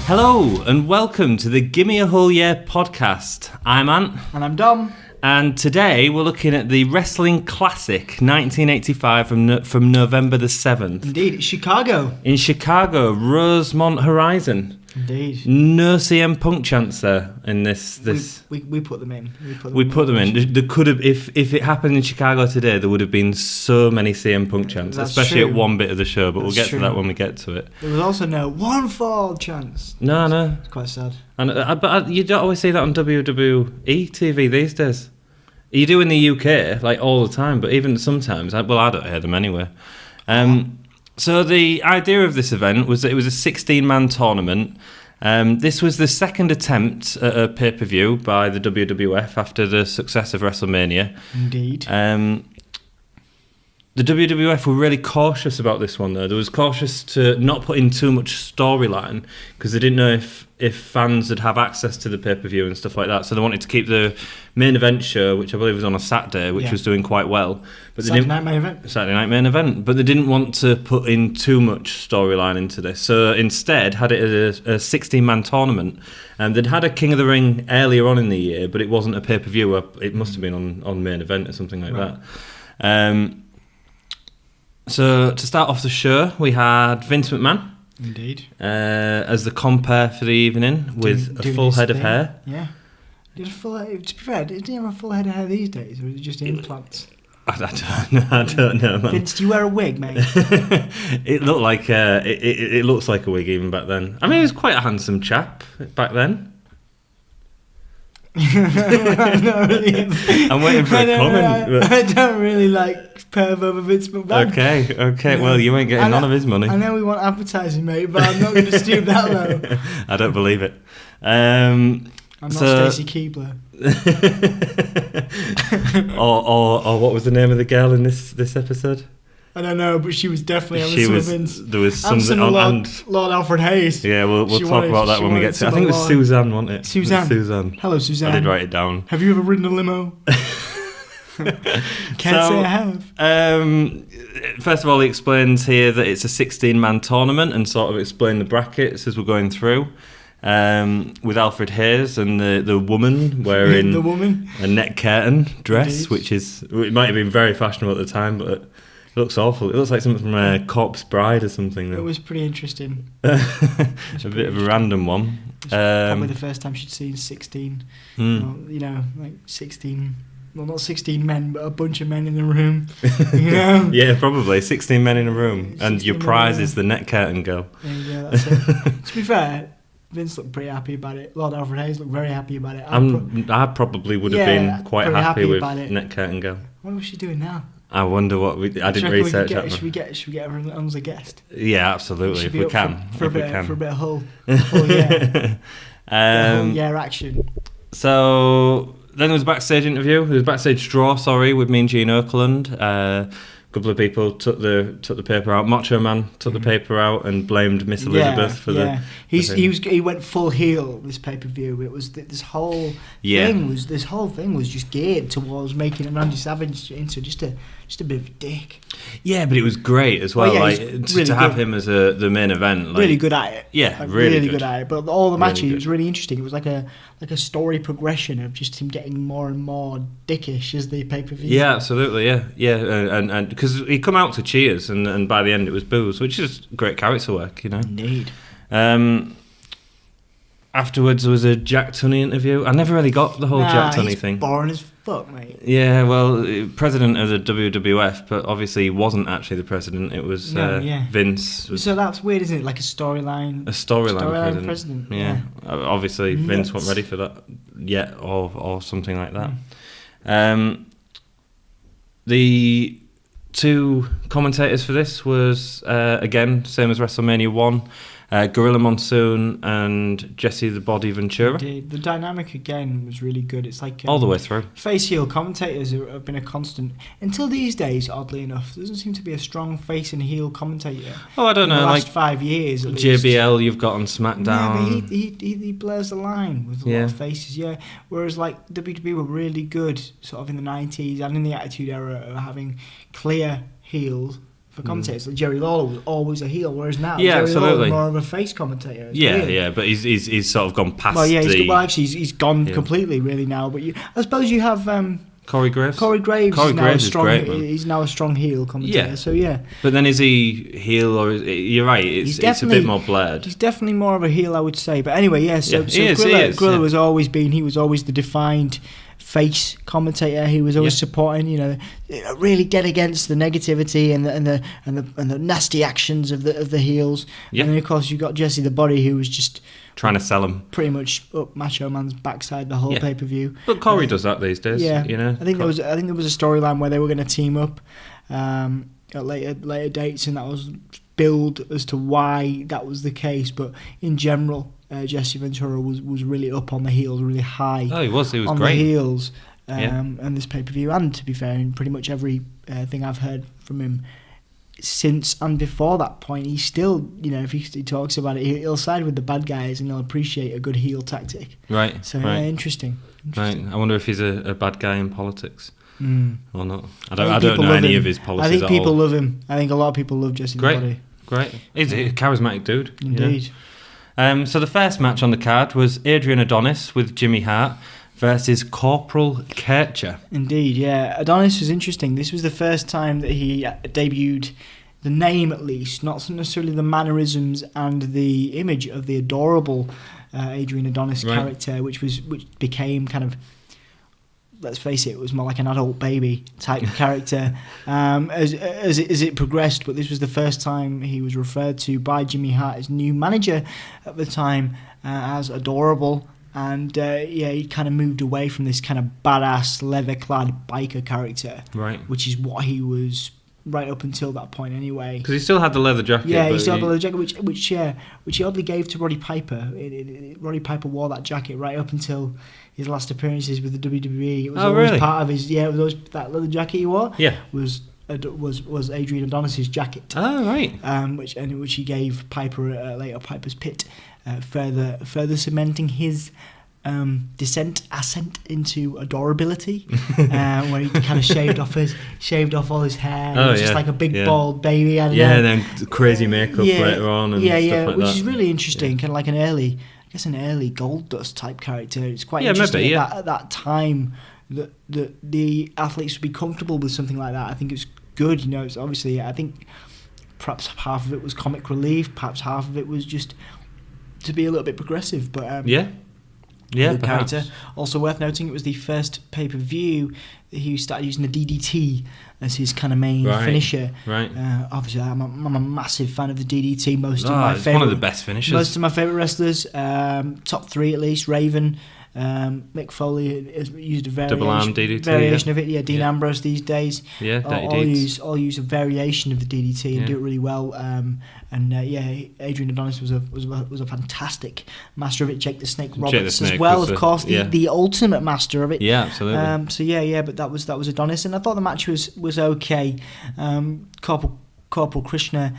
Hello and welcome to the Gimme a Whole Year podcast. I'm Ant. And I'm Dom. And today we're looking at the Wrestling Classic 1985 from November the 7th. Indeed, it's Chicago. In Chicago, Rosemont Horizon. Indeed. No CM Punk chance there in this. We put them in. We put them in. There could have, if it happened in Chicago today, there would have been so many CM Punk chants, especially at one bit of the show. But we'll get to that when we get to it. There was also no one fall chance. No. It's quite sad. And but you don't always see that on WWE TV these days. You do in the UK, like all the time, but even sometimes, I don't hear them anyway. So the idea of this event was that it was a 16-man tournament. This was the second attempt at a pay-per-view by the WWF after the success of Wrestlemania. Indeed. The WWF were really cautious about this one, though. They was cautious to not put in too much storyline because they didn't know if fans would have access to the pay-per-view and stuff like that. So they wanted to keep the main event show, which I believe was on a Saturday, which was doing quite well. But Saturday night main event. But they didn't want to put in too much storyline into this. So instead, had it as a 16-man tournament. And they'd had a King of the Ring earlier on in the year, but it wasn't a pay-per-view. It must have been on main event or something like that. So to start off the show, we had Vince McMahon. Indeed. As the compere for the evening with a full head of hair. Yeah. Did a full head, to be fair, did he have a full head of hair these days, or is it just implants? I don't know, man. Vince, do you wear a wig, mate? It looked like it looks like a wig even back then. I mean, he was quite a handsome chap back then. I'm waiting for a comment. I don't really like perv over Vince McMahon. Okay. Well, you ain't getting none of his money. I know we want advertising, mate, but I'm not going to stoop that low. I don't believe it. I'm not Stacey Keebler. or what was the name of the girl in this episode? I don't know, but she was definitely on Vince. There was something on Lord Alfred Hayes. Yeah, we'll talk about that when we get to it. I think it was Suzanne, wasn't it? Suzanne. Hello, Suzanne. I did write it down. Have you ever ridden a limo? Can't say I have. First of all, he explains here that it's a 16-man tournament and sort of explain the brackets as we're going through. With Alfred Hayes and the woman wearing a net curtain dress, it might have been very fashionable at the time, but it looks awful. It looks like something from a Corpse Bride or something. Though. It was pretty interesting. A bit of a random one. Probably the first time she'd seen 16. Like 16. Well, not 16 men, but a bunch of men in the room. Yeah, probably 16 men in a room, and your prize is the net curtain girl. There you go. That's it. To be fair, Vince looked pretty happy about it. Lord Alfred Hayes looked very happy about it. I probably would have been quite happy with net curtain girl. What was she doing now? I wonder what I didn't research that. Should we get everyone as a guest? Yeah, absolutely. If we can, for a bit of whole year. Whole year action. So then there was a backstage interview. There was a backstage draw. With me and Gene Oakland. A couple of people took the paper out. Macho Man took the paper out and blamed Miss Elizabeth for the. He went full heel this pay-per-view. It was this whole thing was just geared towards making Randy Savage into just a bit of a dick. Yeah, but it was great as well. To have him as the main event. Really good at it. Yeah, really good at it. But all the matches, it was really interesting. It was like a story progression of just him getting more and more dickish as the pay-per-view. Yeah, absolutely. Yeah, and because he come out to cheers, and by the end it was boos, which is great character work, Indeed. Afterwards, there was a Jack Tunney interview. I never really got the whole Jack Tunney thing. Boring as fuck, mate. Yeah, well, president of the WWF, but obviously he wasn't actually the president. It was Vince. So that's weird, isn't it? Like a storyline. A storyline president. Yeah. Obviously, Vince wasn't ready for that yet, or something like that. The two commentators for this was again same as WrestleMania 1. Gorilla Monsoon and Jesse the Body Ventura. Indeed. The dynamic again was really good. It's like all the way through. Face heel commentators have been a constant until these days. Oddly enough, there doesn't seem to be a strong face and heel commentator. Oh, I don't know. The last 5 years, at JBL, you've got on SmackDown. Yeah, but he blurs the line with a lot of faces. Yeah, whereas like WWE were really good, sort of in the 90s and in the Attitude Era, of having clear heels for commentators. Like Jerry Lawler was always a heel, whereas now Yeah, Jerry absolutely. Lawler's more of a face commentator. It's weird. But he's sort of gone past. Well, yeah, he's gone completely really now. But I suppose you have Corey Graves. Corey Graves is great, man. He's now a strong heel commentator. Yeah. So yeah. But then is he heel or you're right? It's a bit more blurred. He's definitely more of a heel, I would say. But anyway, yeah. So Gorilla was always the defined face commentator. He was always supporting, really dead against the negativity and the nasty actions of the heels. Yeah. And then of course you got Jesse the Body, who was just trying to sell him pretty much up Macho Man's backside the whole pay-per-view. But Corey does that these days. Yeah, I think there was a storyline where they were going to team up at later dates, and that was billed as to why that was the case. But in general, Jesse Ventura was really up on the heels, really high. Oh, he was on great. The heels, and this pay-per-view, and to be fair, in pretty much every thing I've heard from him since and before that point, he's still, if he talks about it, he'll side with the bad guys and he'll appreciate a good heel tactic. Right. So interesting. Right. I wonder if he's a bad guy in politics or not. I don't know any of his policies. I think people love him. I think a lot of people love Jesse the Body. Great. He's a charismatic dude. Indeed. So the first match on the card was Adrian Adonis with Jimmy Hart versus Corporal Kircher. Indeed, yeah. Adonis was interesting. This was the first time that he debuted, the name at least, not necessarily the mannerisms and the image of the adorable Adrian Adonis character, which became kind of, let's face it was more like an adult baby type character as it progressed. But this was the first time he was referred to by Jimmy Hart, his new manager at the time, as adorable. And he kind of moved away from this kind of badass leather-clad biker character, right? Which is what he was right up until that point, anyway. Because he still had the leather jacket. Yeah, he still had the leather jacket, which he oddly gave to Roddy Piper. Roddy Piper wore that jacket right up until his last appearances with the WWE. It was always part of his. Yeah, it was always, that leather jacket he wore. Yeah, was Adrian Adonis's jacket. Oh right. Which he gave Piper later, Piper's Pit. Further cementing his ascent into adorability, where he kind of shaved off all his hair. He was just like a big bald baby. And then crazy makeup later on and stuff like which that. is really interesting. Kind of like an early Gold Dust type character. It's quite interesting at that time that the athletes would be comfortable with something like that. I think it's good. It's obviously, I think perhaps half of it was comic relief, perhaps half of it was just to be a little bit progressive, but character. Also worth noting, it was the first pay-per-view that he started using the DDT as his kind of main finisher. Right. Obviously, I'm a massive fan of the DDT. It's one of the best finishers. Most of my favourite wrestlers, top three at least, Raven. Mick Foley has used a double arm DDT, variation of it. Yeah, Dean Ambrose these days. Yeah, all use a variation of the DDT and do it really well. Adrian Adonis was a fantastic master of it. Jake the Snake Roberts as well, of course, the ultimate master of it. Yeah, absolutely. But that was Adonis, and I thought the match was okay. Corporal Krishna.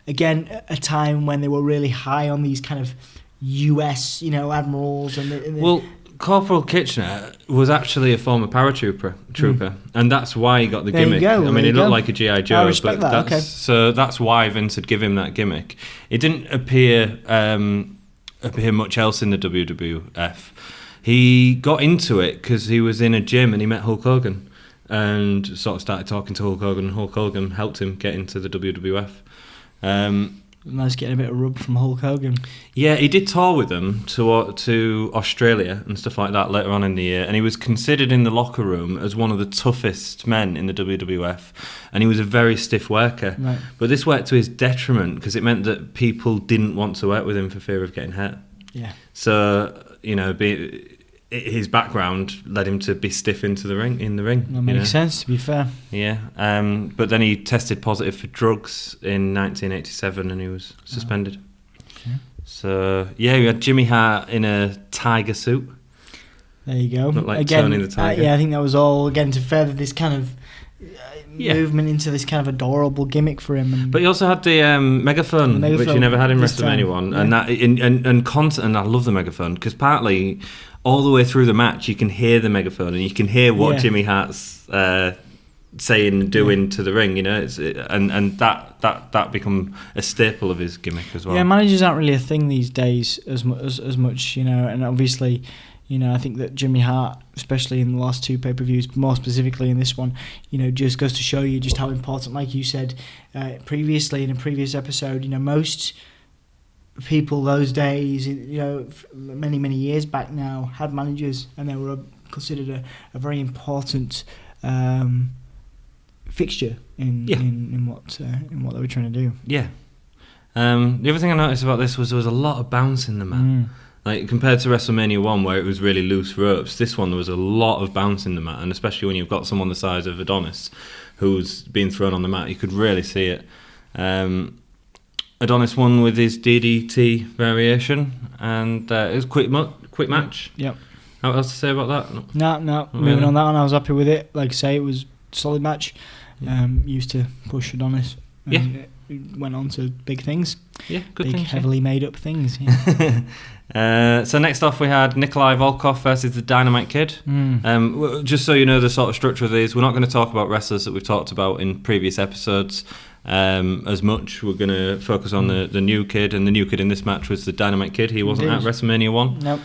Again, a time when they were really high on these kind of US, admirals and Corporal Kitchener was actually a former paratrooper, and that's why he got the gimmick. He looked like a G.I. Joe, I respect that. So that's why Vince had given him that gimmick. It didn't appear much else in the WWF. He got into it because he was in a gym and he met Hulk Hogan, and sort of started talking to Hulk Hogan. And Hulk Hogan helped him get into the WWF. Nice getting a bit of rub from Hulk Hogan. Yeah, he did tour with them to Australia and stuff like that later on in the year, and he was considered in the locker room as one of the toughest men in the WWF, and he was a very stiff worker. Right. But this worked to his detriment because it meant that people didn't want to work with him for fear of getting hurt. Yeah. So, his background led him to be stiff in the ring. That makes sense, to be fair. Yeah, but then he tested positive for drugs in 1987 and he was suspended. Okay. So, we had Jimmy Hart in a tiger suit. There you go. Looked like Tony the Tiger. I think that was all, again, to further this kind of movement into this kind of adorable gimmick for him. But he also had the megaphone, which he never had in WrestleMania 1. Yeah. And that, and I love the megaphone because partly all the way through the match you can hear the megaphone and you can hear what Jimmy Hart's saying, doing to the ring, and that become a staple of his gimmick as well. Yeah, managers aren't really a thing these days as much, and obviously, I think that Jimmy Hart, especially in the last 2 pay-per-views, more specifically in this one, just goes to show you just how important, like you said previously in a previous episode, most people those days, many years back now, had managers, and they were considered a very important fixture in what they were trying to do. Yeah. The other thing I noticed about this was there was a lot of bounce in the mat. Like compared to WrestleMania 1 where it was really loose ropes, this one there was a lot of bounce in the mat, and especially when you've got someone the size of Adonis who's being thrown on the mat, you could really see it. Adonis won with his DDT variation, and it was a quick match. Yep. What else to say about that? No. Moving on that one, I was happy with it. Like I say, it was a solid match. Used to push Adonis. And it went on to big things. Yeah, good big, things. Heavily made up things. Yeah. So next off we had Nikolai Volkoff versus the Dynamite Kid. Just so you know the sort of structure of these, we're not going to talk about wrestlers that we've talked about in previous episodes as much. We're going to focus on the new kid, and the new kid in this match was the Dynamite Kid. He wasn't at WrestleMania 1. Nope.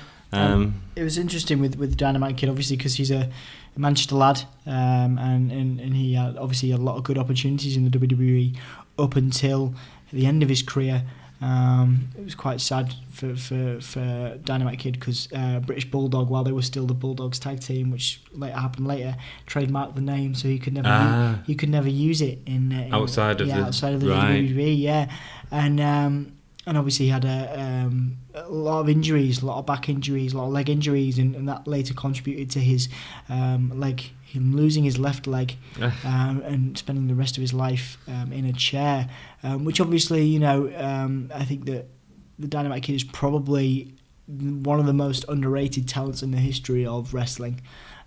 It was interesting with Dynamite Kid, obviously, because he's a Manchester lad, and he had obviously a lot of good opportunities in the WWE up until the end of his career. It was quite sad for Dynamite Kid because British Bulldog, while they were still the Bulldogs tag team, which happened later, trademarked the name, so he could never use it in outside of the WWE. Yeah, and obviously he had a lot of injuries, a lot of back injuries, a lot of leg injuries, and that later contributed to his him losing his left leg and spending the rest of his life in a chair, which obviously, I think that the Dynamite Kid is probably one of the most underrated talents in the history of wrestling.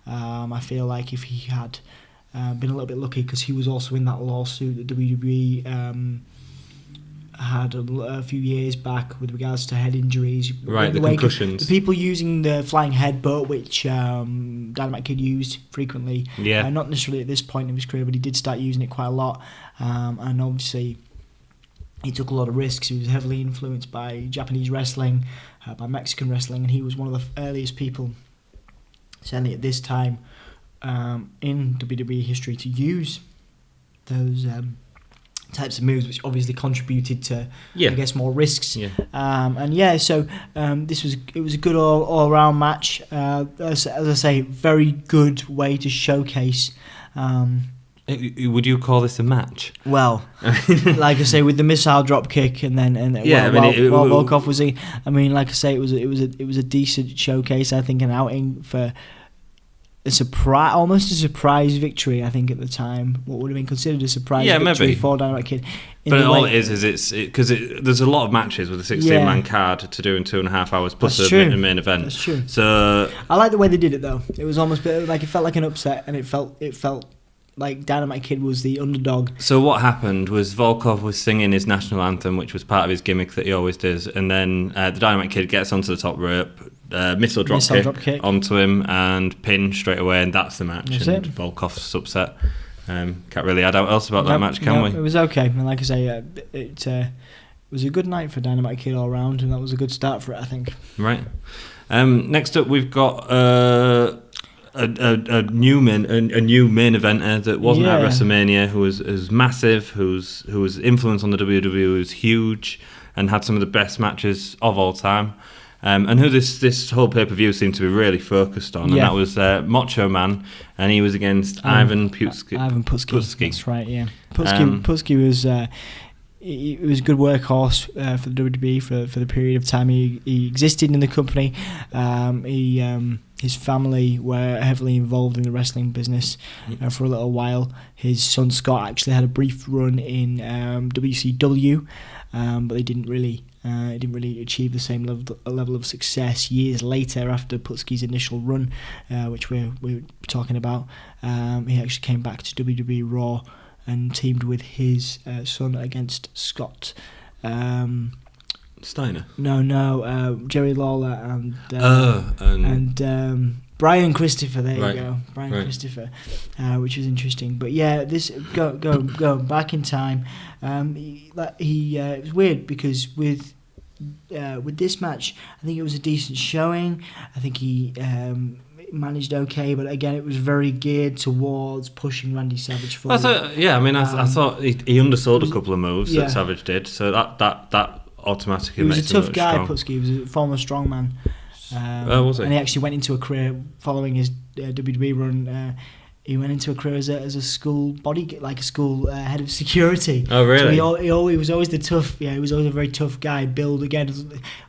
I feel like if he had been a little bit lucky, because he was also in that lawsuit that WWE had a few years back with regards to head injuries. Right, the concussions. The people using the flying headbutt, which Dynamite Kid used frequently. Yeah. Not necessarily at this point in his career, but he did start using it quite a lot. And obviously, he took a lot of risks. He was heavily influenced by Japanese wrestling, by Mexican wrestling, and he was one of the earliest people, certainly at this time, in WWE history to use those types of moves, which obviously contributed to, I guess, more risks. Yeah. So it was a good all round match. As I say, very good way to showcase. Would you call this a match? Well, like I say, with the missile drop kick, and Volkoff was in. I mean, like I say, it was a decent showcase. I think an outing for almost a surprise victory. I think at the time, what would have been considered a surprise victory for Dynamite Kid. But all it is because there's a lot of matches with a 16-man card to do in 2.5 hours plus a main event. That's true. So I like the way they did it though. It was almost like it felt like an upset, and it felt like Dynamite Kid was the underdog. So what happened was Volkoff was singing his national anthem, which was part of his gimmick that he always does, and then the Dynamite Kid gets onto the top rope, missile drop kick onto him, and pin straight away, and that's the match. That's Volkoff's upset. Can't really add out else about that match, can we? It was okay, and like I say, it was a good night for Dynamite Kid all round, and that was a good start for it, I think. Right. Next up, we've got a new main eventer that wasn't at WrestleMania, who was massive, whose influence on the WWE was huge, and had some of the best matches of all time. And who this whole pay-per-view seemed to be really focused on, and that was Macho Man, and he was against Ivan Putski. That's right, yeah. Putski was he was a good workhorse for the WWE for the period of time he existed in the company. His family were heavily involved in the wrestling business for a little while. His son Scott actually had a brief run in WCW, but they didn't really achieve the same level of success years later after Putski's initial run, which we were talking about. He actually came back to WWE Raw and teamed with his son against Scott Steiner. No, Jerry Lawler and Brian Christopher, there Right. you go, Brian Right. Christopher, which was interesting. But yeah, this go back in time. It was weird because with this match, I think it was a decent showing. I think he managed okay, but again, it was very geared towards pushing Randy Savage forward. I thought he undersold a couple of moves yeah. that Savage did, so that automatically He was makes a him tough look guy, strong. Putski. He was a former strongman. Was he? And he actually went into a career following his WWE run. He went into a career as a school school head of security. Oh, really? So he was always the tough. Yeah, he was always a very tough guy. Build again,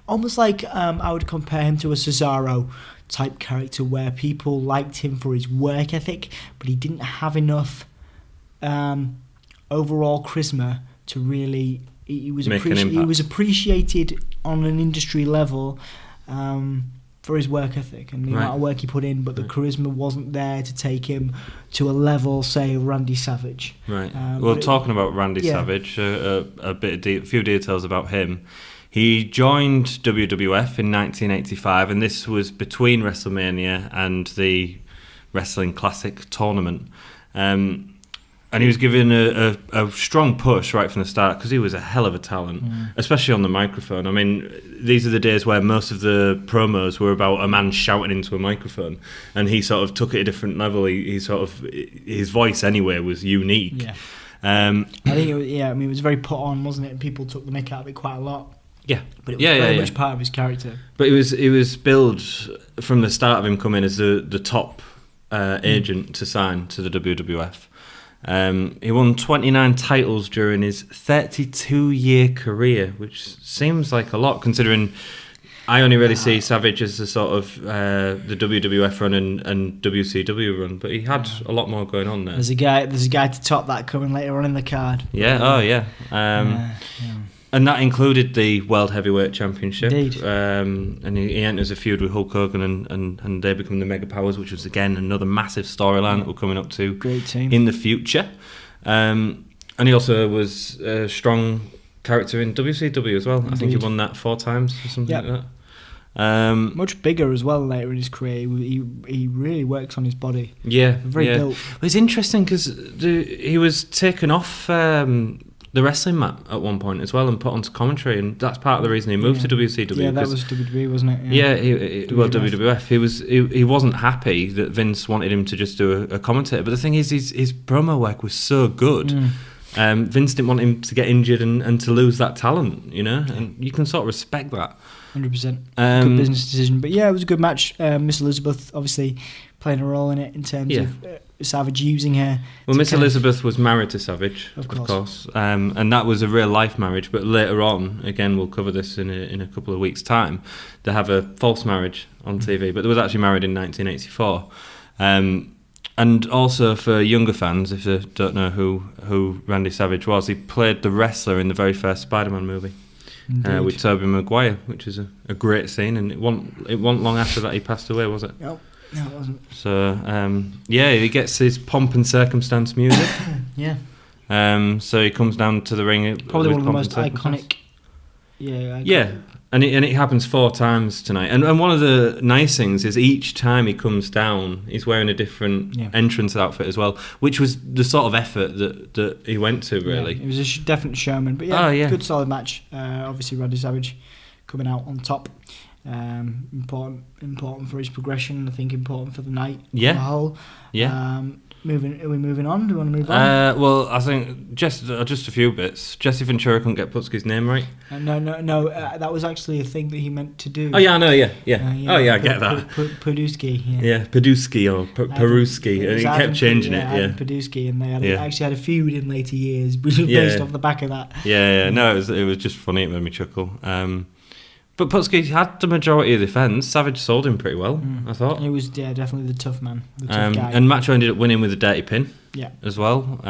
almost like I would compare him to a Cesaro type character, where people liked him for his work ethic, but he didn't have enough overall charisma to really. He was appreciated on an industry level for his work ethic and the amount of work he put in, but the charisma wasn't there to take him to a level, say, of Randy Savage. Right. Talking about Randy Savage, a few details about him. He joined WWF in 1985, and this was between WrestleMania and the Wrestling Classic tournament. And he was given a strong push right from the start because he was a hell of a talent, especially on the microphone. I mean, these are the days where most of the promos were about a man shouting into a microphone, and he sort of took it a different level. His voice anyway was unique. Yeah. I think it was very put on, wasn't it? And people took the mick out of it quite a lot. Yeah, but it was very much part of his character. But it was billed from the start of him coming as the top agent to sign to the WWF. He won 29 titles during his 32-year career, which seems like a lot considering I only really see Savage as a sort of the WWF run and WCW run, but he had a lot more going on there. There's a guy to top that coming later on in the card. Yeah, and that included the World Heavyweight Championship. Indeed. And he enters a feud with Hulk Hogan and they become the Mega Powers, which was, again, another massive storyline that we're coming up to Great team. in the future. And he also was a strong character in WCW as well. Indeed. I think he won that 4 times or something like that. Much bigger as well later in his career. He really works on his body. Yeah. Very built. Well, it's interesting because he was taken off the wrestling map at one point as well and put onto commentary, and that's part of the reason he moved to WCW. Yeah, that was WWE, wasn't it? WWF. He wasn't happy that Vince wanted him to just do a commentator, but the thing is, his promo work was so good. Vince didn't want him to get injured and to lose that talent, and you can sort of respect that. 100%. Good business decision. But yeah, it was a good match. Miss Elizabeth obviously playing a role in it in terms of Savage using her. Well, Miss Elizabeth was married to Savage, of course. And that was a real life marriage, but later on, again, we'll cover this in a couple of weeks' time, they have a false marriage on TV, but they was actually married in 1984. And also for younger fans, if they don't know who Randy Savage was, he played the wrestler in the very first Spider-Man movie. With Tobey Maguire, which is a great scene, and it wasn't long after that he passed away, was it? No, it wasn't. So he gets his pomp and circumstance music. Yeah. So he comes down to the ring. Probably one of the most iconic. Yeah, and it happens 4 times tonight. And one of the nice things is each time he comes down, he's wearing a different entrance outfit as well, which was the sort of effort that he went to, really. Yeah, it was a definite showman. But good solid match. Obviously, Randy Savage coming out on top. Important for his progression. I think important for the night as a whole. Yeah. Are we moving on? Do you want to move on? Well, I think just a few bits. Jesse Ventura couldn't get Putski's name right. No. That was actually a thing that he meant to do. Oh yeah, I know. Yeah. I get that. Paduski. Paduski or Peruski, and he kept changing it. Yeah, Paduski, and they actually had a feud in later years, which was based off the back of that. Yeah. No, it was just funny. It made me chuckle. But Putski had the majority of the defence. Savage sold him pretty well, I thought. He was definitely the tough man, the tough guy. And Macho ended up winning with a dirty pin as well.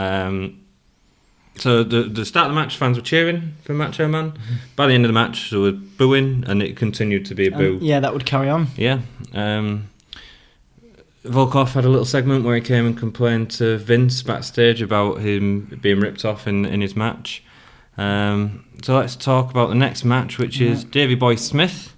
So the start of the match, fans were cheering for Macho Man. By the end of the match, they were booing, and it continued to be a boo. That would carry on. Yeah. Volkoff had a little segment where he came and complained to Vince backstage about him being ripped off in his match. So let's talk about the next match, which is Davey Boy Smith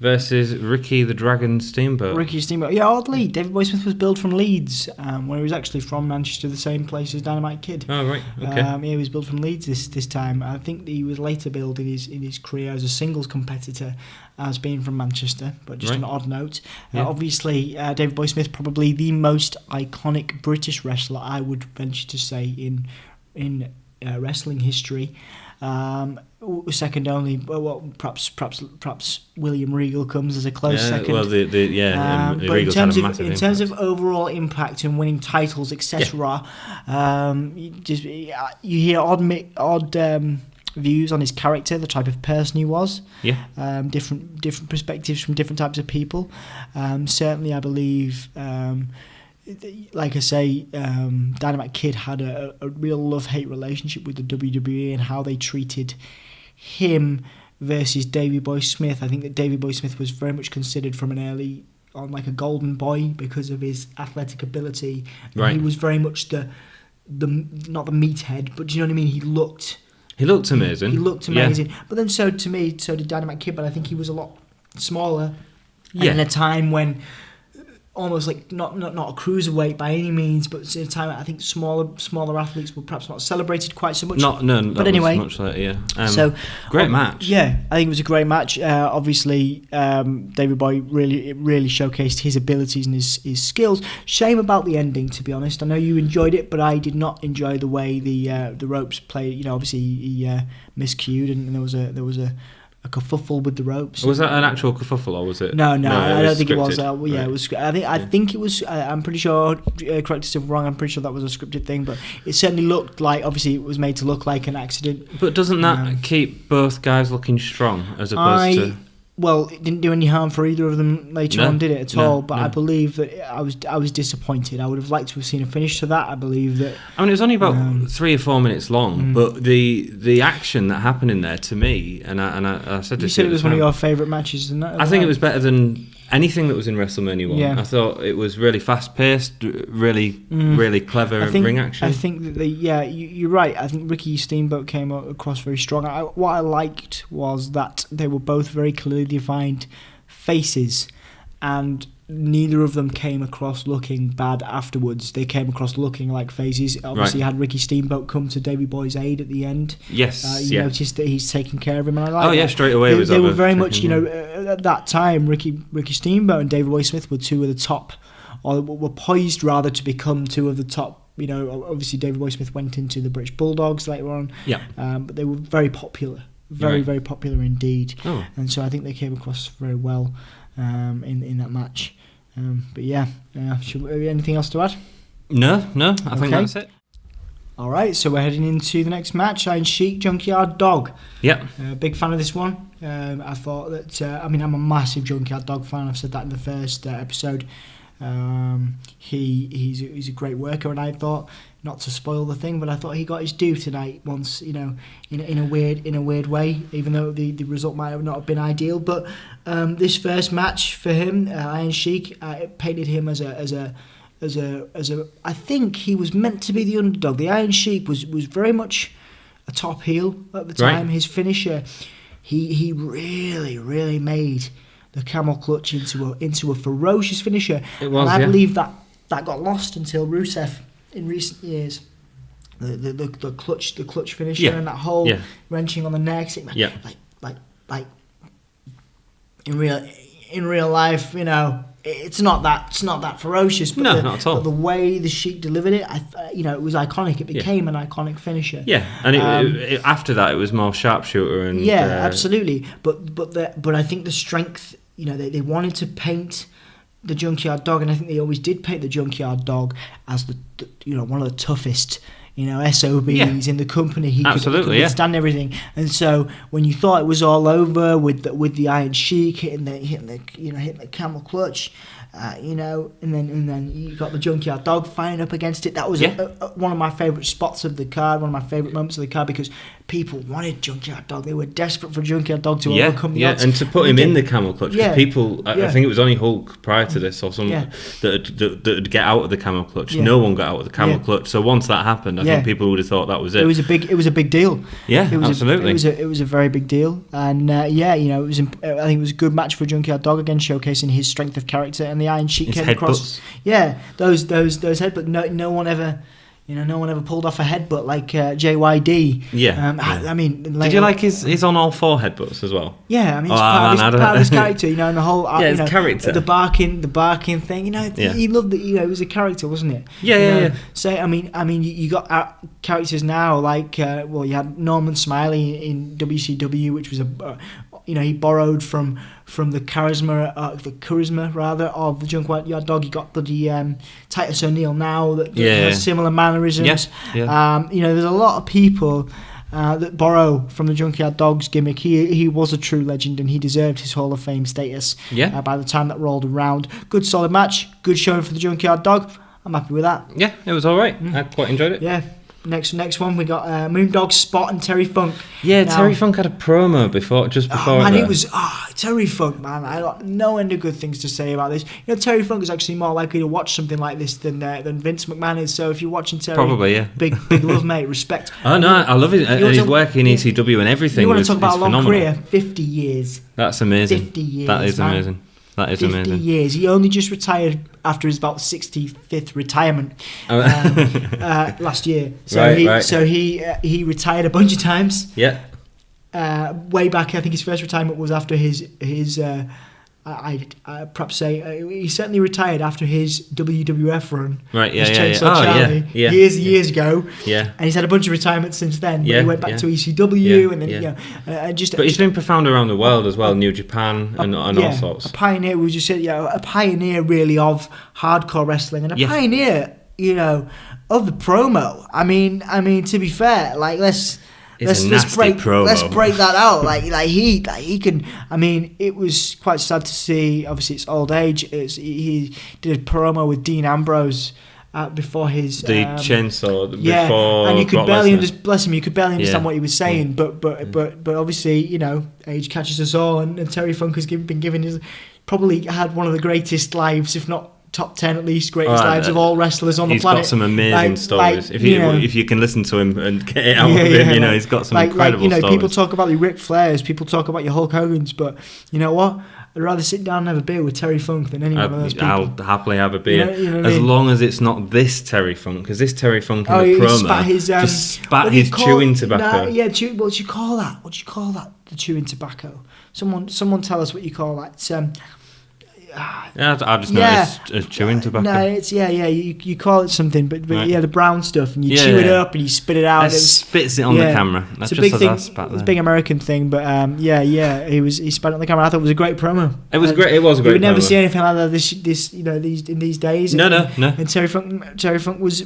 versus Ricky the Dragon Steamboat. Ricky Steamboat. Yeah, oddly, Davey Boy Smith was billed from Leeds, where he was actually from Manchester, the same place as Dynamite Kid. Oh, right. Okay. Yeah, he was billed from Leeds this time. I think he was later billed in his career as a singles competitor as being from Manchester, but just an odd note. Yeah. Obviously, Davey Boy Smith, probably the most iconic British wrestler, I would venture to say, in wrestling history. Second only, well, perhaps William Regal comes as a close second. Well, but in terms of overall impact and winning titles, etc., you hear odd views on his character, the type of person he was. Yeah. Different perspectives from different types of people. Certainly, I believe. Like I say, Dynamite Kid had a real love-hate relationship with the WWE and how they treated him versus Davey Boy Smith. I think that Davey Boy Smith was very much considered from an early on like a golden boy because of his athletic ability. Right. He was very much the not the meathead, but do you know what I mean? He looked amazing. He looked amazing. Yeah. But then so did Dynamite Kid, but I think he was a lot smaller. And in a time when almost like not a cruiserweight by any means, but at the time I think smaller athletes were perhaps not celebrated quite so much. But anyway, much later, so great match. Yeah, I think it was a great match. Obviously, Davey Boy really showcased his abilities and his skills. Shame about the ending, to be honest. I know you enjoyed it, but I did not enjoy the way the ropes played. You know, obviously he miscued, and there was a kerfuffle with the ropes. Was that an actual kerfuffle, or was it? No, I don't think scripted. It was. It was. I think it was. I'm pretty sure. Correct us if I'm wrong. I'm pretty sure that was a scripted thing, but it certainly looked like. Obviously, it was made to look like an accident. But doesn't that keep both guys looking strong as opposed to? Well, it didn't do any harm for either of them later on, did it at all? But I believe that I was disappointed. I would have liked to have seen a finish to that. I believe that. I mean, it was only about 3 or 4 minutes long, but the action that happened in there to me, and I said this. You said it was one of your favourite matches, isn't it? I think it was better than anything that was in WrestleMania 1. Yeah. I thought it was really fast paced, really clever ring action. I think that you're right. I think Ricky Steamboat came across very strong. What I liked was that they were both very clearly defined faces, and neither of them came across looking bad afterwards. They came across looking like faces. Obviously, you had Ricky Steamboat come to Davey Boy's aid at the end. Yes, you noticed that he's taking care of him, and I like that. Straight away. They were very much, at that time, Ricky Steamboat and Davey Boy Smith were two of the top, or were poised rather to become two of the top. You know, obviously Davey Boy Smith went into the British Bulldogs later on. Yeah. But they were very popular, very popular indeed. Oh. And so I think they came across very well in that match. But anything else to add? No, I think that's it. All right, so we're heading into the next match. Iron Sheik, Junkyard Dog. Yep. Big fan of this one. I thought that, I'm a massive Junkyard Dog fan. I've said that in the first episode. He's a great worker, and I thought, not to spoil the thing, but I thought he got his due tonight once, in a weird way, even though the result might have not have been ideal. But this first match for him, Iron Sheik, it painted him as a I think he was meant to be the underdog. The Iron Sheik was very much a top heel at the time. Right. His finisher, he really made the camel clutch into a ferocious finisher. It was, and I believe that got lost until Rusev in recent years. The clutch finisher and that whole wrenching on the neck. Like in real life, it's not that ferocious. But not at all. But the way the Sheik delivered it, it was iconic. It became an iconic finisher. Yeah, and it, after that, it was more sharpshooter and. Yeah, absolutely. But I think the strength. They wanted to paint the Junkyard Dog, and I think they always did paint the Junkyard Dog as the one of the toughest. SOBs in the company. He could withstand everything. And so when you thought it was all over with the Iron Sheik hitting the camel clutch, and then you got the Junkyard Dog firing up against it. That was one of my favourite spots of the card, one of my favourite moments of the card, because people wanted Junkyard Dog. They were desperate for Junkyard Dog to overcome the odds. And to put him in the camel clutch. Because people, I think it was only Hulk prior to this or something that'd get out of the camel clutch. No one got out of the camel clutch. So once that happened, I think people would have thought that was it. It was a big deal. Yeah, it was absolutely. It was a very big deal, and I think it was a good match for Junkyard Dog, again showcasing his strength of character, and the Iron Sheik came across. Yeah, those headbutts. No one ever. No one ever pulled off a headbutt like JYD. Yeah. I mean, did you like his on all four headbutts as well? Yeah, I mean, it's part of his character, and the whole his character, the barking thing. He loved it. It was a character, wasn't it? Yeah. So I mean, you got characters now like you had Norman Smiley in WCW, which was he borrowed from the charisma rather of the Junkyard Dog. You got the Titus O'Neil now that has similar mannerisms. Yeah. There's a lot of people that borrow from the Junkyard Dog's gimmick. He was a true legend, and he deserved his Hall of Fame status. Yeah. By the time that rolled around, good solid match, good showing for the Junkyard Dog. I'm happy with that. Yeah, it was all right. I quite enjoyed it. Yeah. Next one we got Moondog, Spot, and Terry Funk. Yeah, Terry Funk had a promo before. It was Terry Funk, man. I got no end of good things to say about this. Terry Funk is actually more likely to watch something like this than Vince McMahon is. So if you're watching Terry, probably, yeah, big love, mate, respect. Oh no, I love it. His work in ECW and everything. You want to talk about a long phenomenal. career? 50 years. That's amazing. 50 years. That is man. amazing. That is 50 amazing. years. He only just retired after his about 65th retirement last year. So he retired a bunch of times. Yeah. Way back, I think his first retirement was after his I'd perhaps say he certainly retired after his WWF run. Right, yeah. Years ago. Yeah. And he's had a bunch of retirements since then. Yeah, But he went back to ECW and then But he's been profound around the world as well, New Japan and all sorts. A pioneer. We just said, a pioneer really of hardcore wrestling and a pioneer, of the promo. I mean, to be fair, let's break that out. He can. I mean, it was quite sad to see. Obviously, it's old age. He did a promo with Dean Ambrose before his chainsaw. Before, and you could barely bless him. You could barely understand Yeah. what he was saying. But obviously, age catches us all, and Terry Funk has been given his probably had one of the greatest lives, if not top 10 at least, greatest lives of all wrestlers on the planet. He's got some amazing stories. If you can listen to him and get it out of him, he's got some incredible stories. People talk about the Ric Flairs, people talk about your Hulk Hogans, but you know what? I'd rather sit down and have a beer with Terry Funk than any one of those people. I'll happily have a beer, as long as it's not this Terry Funk, because this Terry Funk in the promo spat his chewing tobacco. What do you call that? What do you call that? The chewing tobacco. Someone tell us what you call that. I just know it's chewing tobacco. No, it's you call it something, but right. The brown stuff, and you chew it up and you spit it out. It spits it on the camera. That's it's a big thing. It's a big American thing, but he spat it on the camera. I thought it was a great promo. It was great. It was a great. You would never promo. see anything like that. These days. No. And Terry Funk was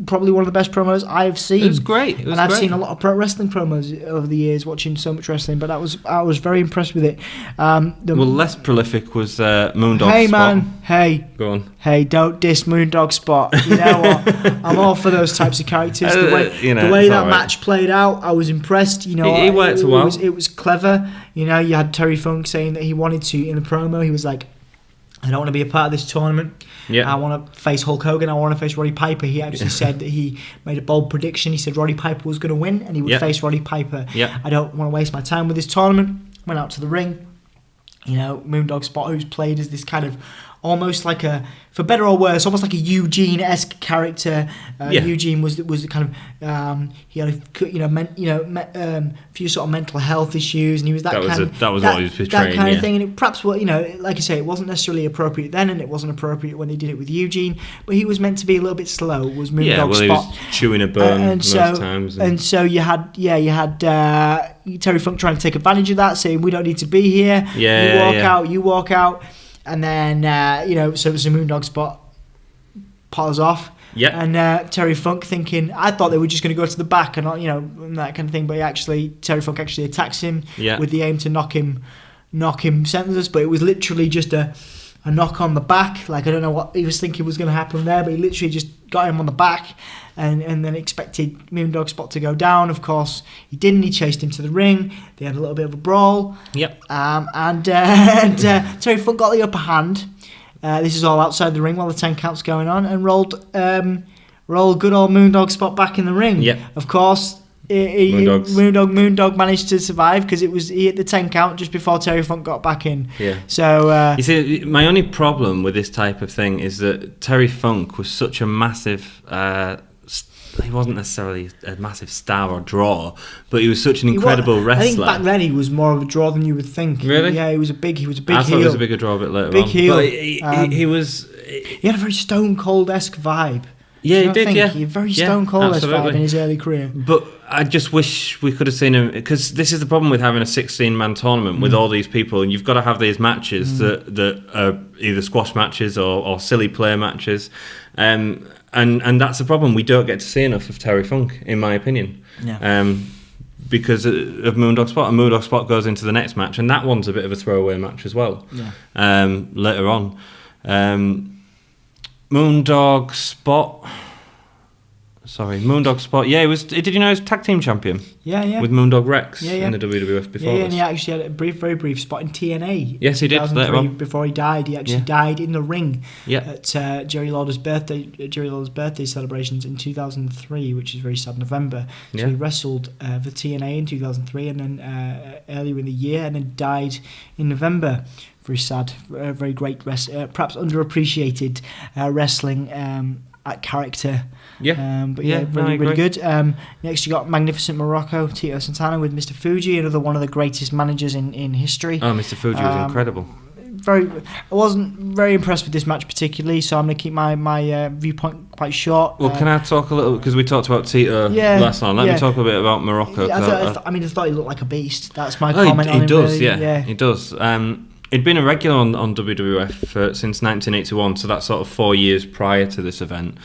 probably one of the best promos I've seen. It was great. I've seen a lot of pro wrestling promos over the years, watching so much wrestling. But I was very impressed with it. Less prolific was Moondog. Hey Spot. man, hey. Go on. Hey, don't diss Moondog Spot. You know what? I'm all for those types of characters. The way that match played out, I was impressed. He worked well. It was clever. You had Terry Funk saying that he wanted to in the promo. He was like, I don't want to be a part of this tournament. Yeah. I want to face Hulk Hogan. I want to face Roddy Piper. He actually said that he made a bold prediction. He said Roddy Piper was going to win and he would face Roddy Piper. Yeah. I don't want to waste my time with this tournament. Went out to the ring. Moondog Spot, who's played as this kind of almost like for better or worse, almost like a Eugene-esque character. Eugene was kind of he had a few sort of mental health issues, and he was that was what he was portraying. That kind of thing, and it perhaps like I say, it wasn't necessarily appropriate then, and it wasn't appropriate when they did it with Eugene. But he was meant to be a little bit slow. Was Moondog Spot he was chewing a bone most times, and so you had Terry Funk trying to take advantage of that, saying we don't need to be here. You walk out. And then, so Moondog Spot piles off. Yeah. And Terry Funk thinking, I thought they were just going to go to the back and and that kind of thing. But Terry Funk actually attacks him with the aim to knock him senseless. But it was literally just a knock on the back. I don't know what he was thinking was going to happen there, but he literally just got him on the back and then expected Moondog Spot to go down. Of course, he didn't. He chased him to the ring. They had a little bit of a brawl. Yep. And Terry Funk got the upper hand. This is all outside the ring while the 10 count's going on, and rolled good old Moondog spot back in the ring. Yep. Of course, Moondog managed to survive because he hit the 10 count just before Terry Funk got back in. Yeah. So you see, my only problem with this type of thing is that Terry Funk was such a massive. He wasn't necessarily a massive star or draw, but he was such an incredible wrestler. I think back then he was more of a draw than you would think. Really? Yeah, he was a big heel. I thought he was a bigger draw a bit later big on. heel. But he was. He had a very Stone Cold-esque vibe. Yeah, he did. Yeah, he had a very Stone Cold-esque vibe in his early career. But I just wish we could have seen him, because this is the problem with having a 16-man tournament with all these people, and you've got to have these matches that are either squash matches or silly play matches, and that's the problem. We don't get to see enough of Terry Funk, in my opinion. Yeah. Because of Moondog Spot, and Moondog Spot goes into the next match, and that one's a bit of a throwaway match as well. Yeah. Later on. Moondog Spot. Yeah, he was. Did you know he was tag team champion? Yeah. With Moondog Rex Yeah. in the WWF before. Yeah, and he actually had a very brief spot in TNA. Yes, he did. Later on, before he died, he actually died in the ring. Yeah. At Jerry Lawler's birthday celebrations in 2003, which is very sad, November. So he wrestled for TNA in 2003, and then earlier in the year, and then died in November. Very sad. Very great perhaps underappreciated wrestling character. Yeah. But really good. Next you got Magnificent Morocco, Tito Santana with Mr. Fuji, another one of the greatest managers in history. Oh, Mr. Fuji was incredible. I wasn't very impressed with this match particularly, so I'm going to keep my viewpoint quite short. Well, can I talk a little, because we talked about Tito last time. Let me talk a bit about Morocco. I thought he looked like a beast. That's my comment on him. He does, really. yeah, he does. He'd been a regular on WWF since 1981, so that's sort of 4 years prior to this event,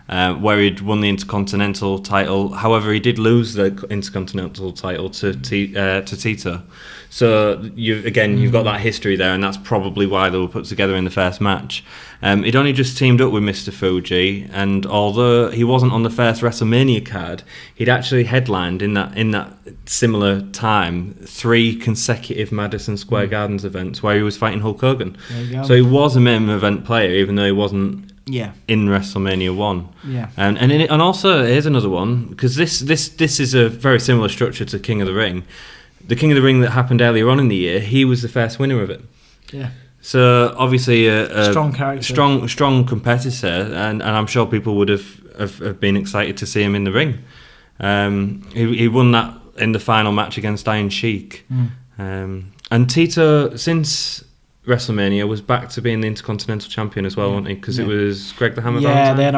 where he'd won the Intercontinental title. However, he did lose the Intercontinental title to Tito. So you've got that history there, and that's probably why they were put together in the first match. He'd only just teamed up with Mr. Fuji, and although he wasn't on the first WrestleMania card, he'd actually headlined in that similar time 3 consecutive Madison Square Gardens events where he was fighting Hulk Hogan. There you go. So he was a main event player, even though he wasn't in WrestleMania 1. Yeah. And also, here's another one, because this is a very similar structure to King of the Ring. The King of the Ring that happened earlier on in the year, he was the first winner of it. Yeah. So obviously a strong character, strong competitor, and I'm sure people would have been excited to see him in the ring. He won that in the final match against Iron Sheik. And Tito, since WrestleMania, was back to being the Intercontinental Champion as well, wasn't he? Because it was Greg the Hammer Valentine. Yeah, they had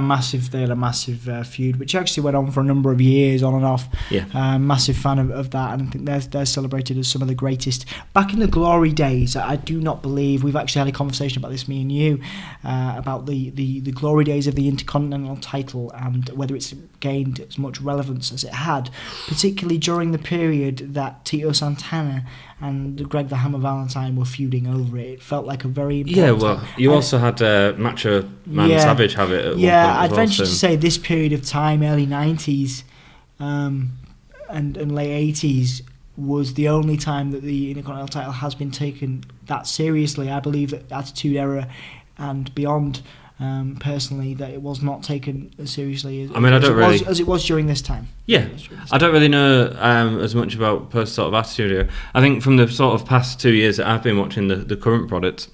a massive feud, which actually went on for a number of years, on and off. Yeah, massive fan of that, and I think they're celebrated as some of the greatest. Back in the glory days, I do not believe we've actually had a conversation about this, me and you, about the glory days of the Intercontinental title and whether it's gained as much relevance as it had, particularly during the period that Tito Santana and Greg the Hammer Valentine were feuding over it. It felt like a very important time. You also had Macho Man Savage have it at one point I'd as venture well, to say this period of time, early 90s and late 80s, was the only time that the Intercontinental title has been taken that seriously. I believe that Attitude Era and beyond, personally, that it was not taken as seriously as it was during this time. Yeah, I don't really know as much about post sort of Attitude Era. I think from the sort of past 2 years that I've been watching the current product,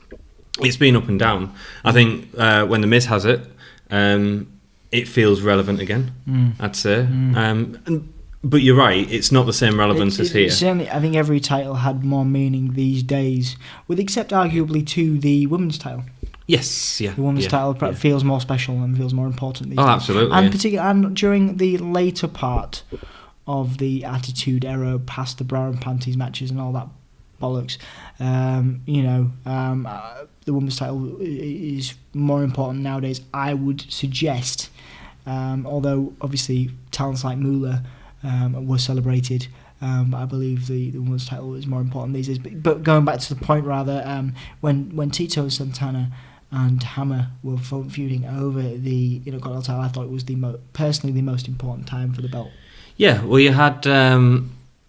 it's been up and down. I think when The Miz has it, it feels relevant again, I'd say. But you're right, it's not the same relevance as here. Certainly, I think every title had more meaning these days, with except arguably to the women's title. Yes, yeah. The women's title feels more special and feels more important these days. Absolutely. And particularly, and during the later part of the Attitude Era, past the bra and panties matches and all that bollocks, the women's title is more important nowadays, I would suggest. Although obviously talents like Moolah were celebrated. I believe the women's title is more important these days. But going back to the point, rather, when Tito Santana and Hammer were feuding over the Intercontinental title, I thought it was personally the most important time for the belt. Yeah, well, you had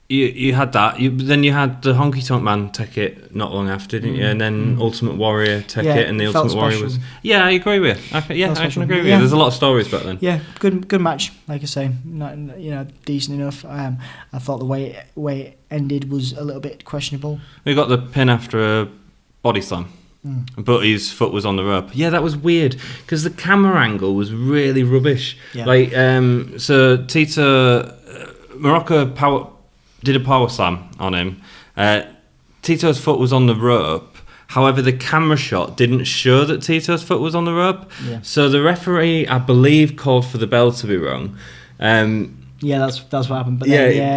You had that. Then you had the Honky Tonk Man take it not long after, didn't you? And then Ultimate Warrior take it, and the Ultimate Warrior was. Yeah, I agree with you. I can agree with you. There's a lot of stories back then. Yeah, good match. Like I say, decent enough. I thought the way it ended was a little bit questionable. We got the pin after a body slam. But his foot was on the rope. Yeah, that was weird because the camera angle was really rubbish. Yeah. Like, so Tito, Morocco did a power slam on him. Tito's foot was on the rope. However, the camera shot didn't show that Tito's foot was on the rope. Yeah. So the referee, I believe, called for the bell to be rung. Yeah, that's what happened. But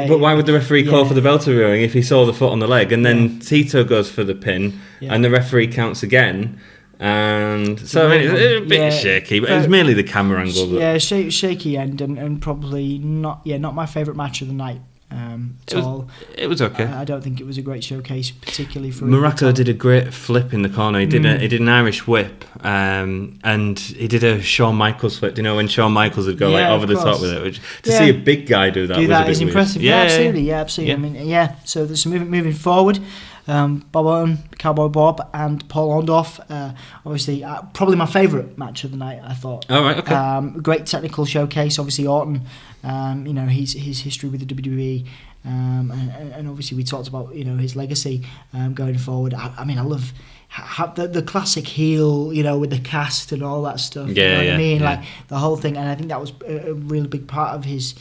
but why would the referee call for the bell to be rung if he saw the foot on the leg? And then Tito goes for the pin, and the referee counts again. And so I mean, it's a bit shaky, but it was merely the camera angle. Shaky end, and probably not my favourite match of the night. It was okay. I don't think it was a great showcase, particularly for Morocco. Did a great flip in the corner. He did an Irish whip, and he did a Shawn Michaels flip. You know, when Shawn Michaels would go over the top with it. To see a big guy do that was a bit is impressive. Weird. Absolutely. I mean, so there's some moving forward. Bob Orton, Cowboy Bob, and Paul Orndorff. Obviously, probably my favourite match of the night. I thought. Oh right, okay. Great technical showcase. Obviously, Orton. His history with the WWE. And obviously we talked about his legacy going forward. I mean, I love the classic heel, with the cast and all that stuff. You know what I mean? Like the whole thing, and I think that was a really big part of his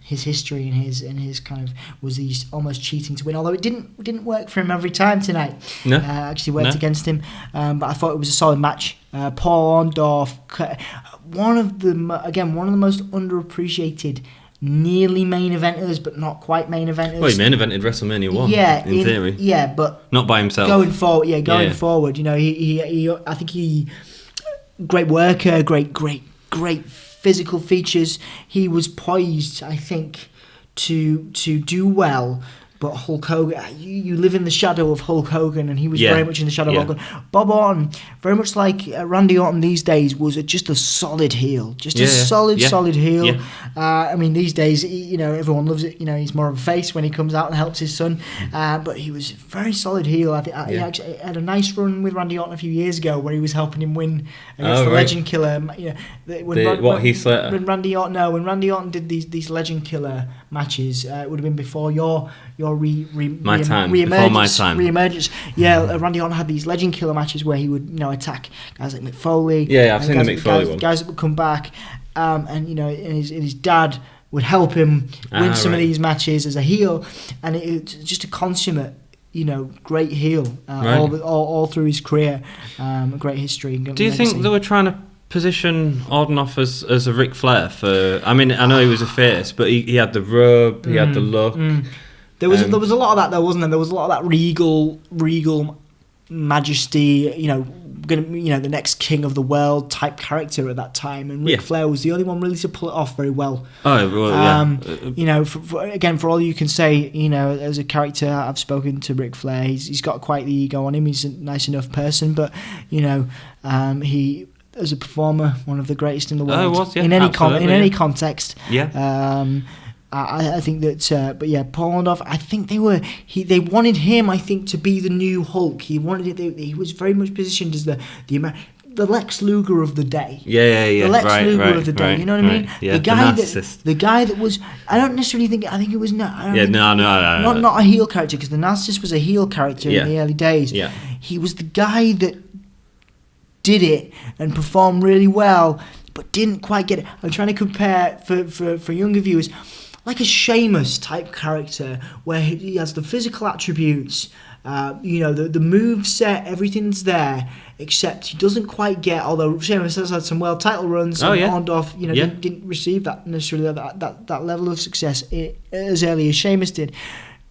history and his kind of was he's almost cheating to win. Although it didn't work for him every time tonight. No, actually worked against him. But I thought it was a solid match. Paul Orndorff, one of the most underappreciated. Nearly main eventers, but not quite main eventers. Well, he main evented WrestleMania 1, in theory. Yeah, but... Not by himself. Going forward, he I think he... Great worker, great physical features. He was poised, I think, to do well. But Hulk Hogan, you live in the shadow of Hulk Hogan, and he was very much in the shadow of Hulk Hogan. Bob Orton, very much like Randy Orton these days, was just a solid heel, solid heel. Yeah. I mean, these days, everyone loves it. He's more of a face when he comes out and helps his son, but he was a very solid heel. I think he actually had a nice run with Randy Orton a few years ago, where he was helping him win against the Legend Killer. Heath Slater? When Randy Orton did these Legend Killer matches, it would have been before your re-emergence. Randy Orton had these Legend Killer matches where he would attack guys like Mick Foley. Yeah, I've seen the Mick Foley one. Guys that would come back, and his dad would help him win some of these matches as a heel, and it's just a consummate. Great heel all through his career, great history. Do you think they were trying to position Orton off as a Ric Flair for? I mean, I know he was a face, but he had the robe, he had the look. There was a lot of that, though, wasn't there? There was a lot of that regal majesty, the next king of the world type character at that time, and Ric Flair was the only one really to pull it off very well. Oh, well, yeah. For all you can say, as a character, I've spoken to Ric Flair. He's got quite the ego on him. He's a nice enough person, but he. As a performer, one of the greatest in the world in any context. Yeah. I think that, Paul Orndorff. I think they wanted him. I think to be the new Hulk. He wanted it. He was very much positioned as the Lex Luger of the day. Yeah. The Lex Luger of the day. You know what I mean? Yeah, the guy that was. I don't necessarily think. I think it was not. No. Not a heel character, because the Narcissist was a heel character in the early days. Yeah. He was the guy that did it and performed really well, but didn't quite get it. I'm trying to compare for younger viewers, like a Sheamus type character, where he has the physical attributes, the move set, everything's there, except he doesn't quite get. Although Sheamus has had some world title runs, Orndorff, didn't receive that necessarily that level of success as early as Sheamus did,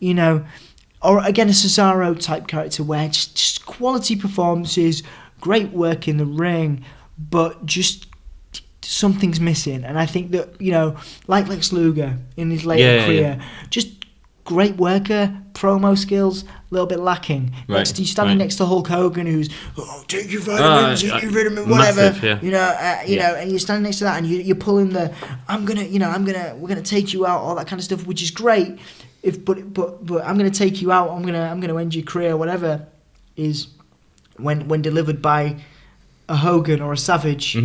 or again a Cesaro type character where just quality performances. Great work in the ring, but just something's missing. And I think that, like Lex Luger in his later career, just great worker, promo skills, a little bit lacking. Right, He's standing next to Hulk Hogan, who's take your vitamins, eat your vitamin, whatever. Massive, you know, and you're standing next to that, and you're pulling the we're gonna take you out, all that kind of stuff, which is great. But I'm gonna take you out. I'm gonna end your career, whatever. Is when delivered by a Hogan or a Savage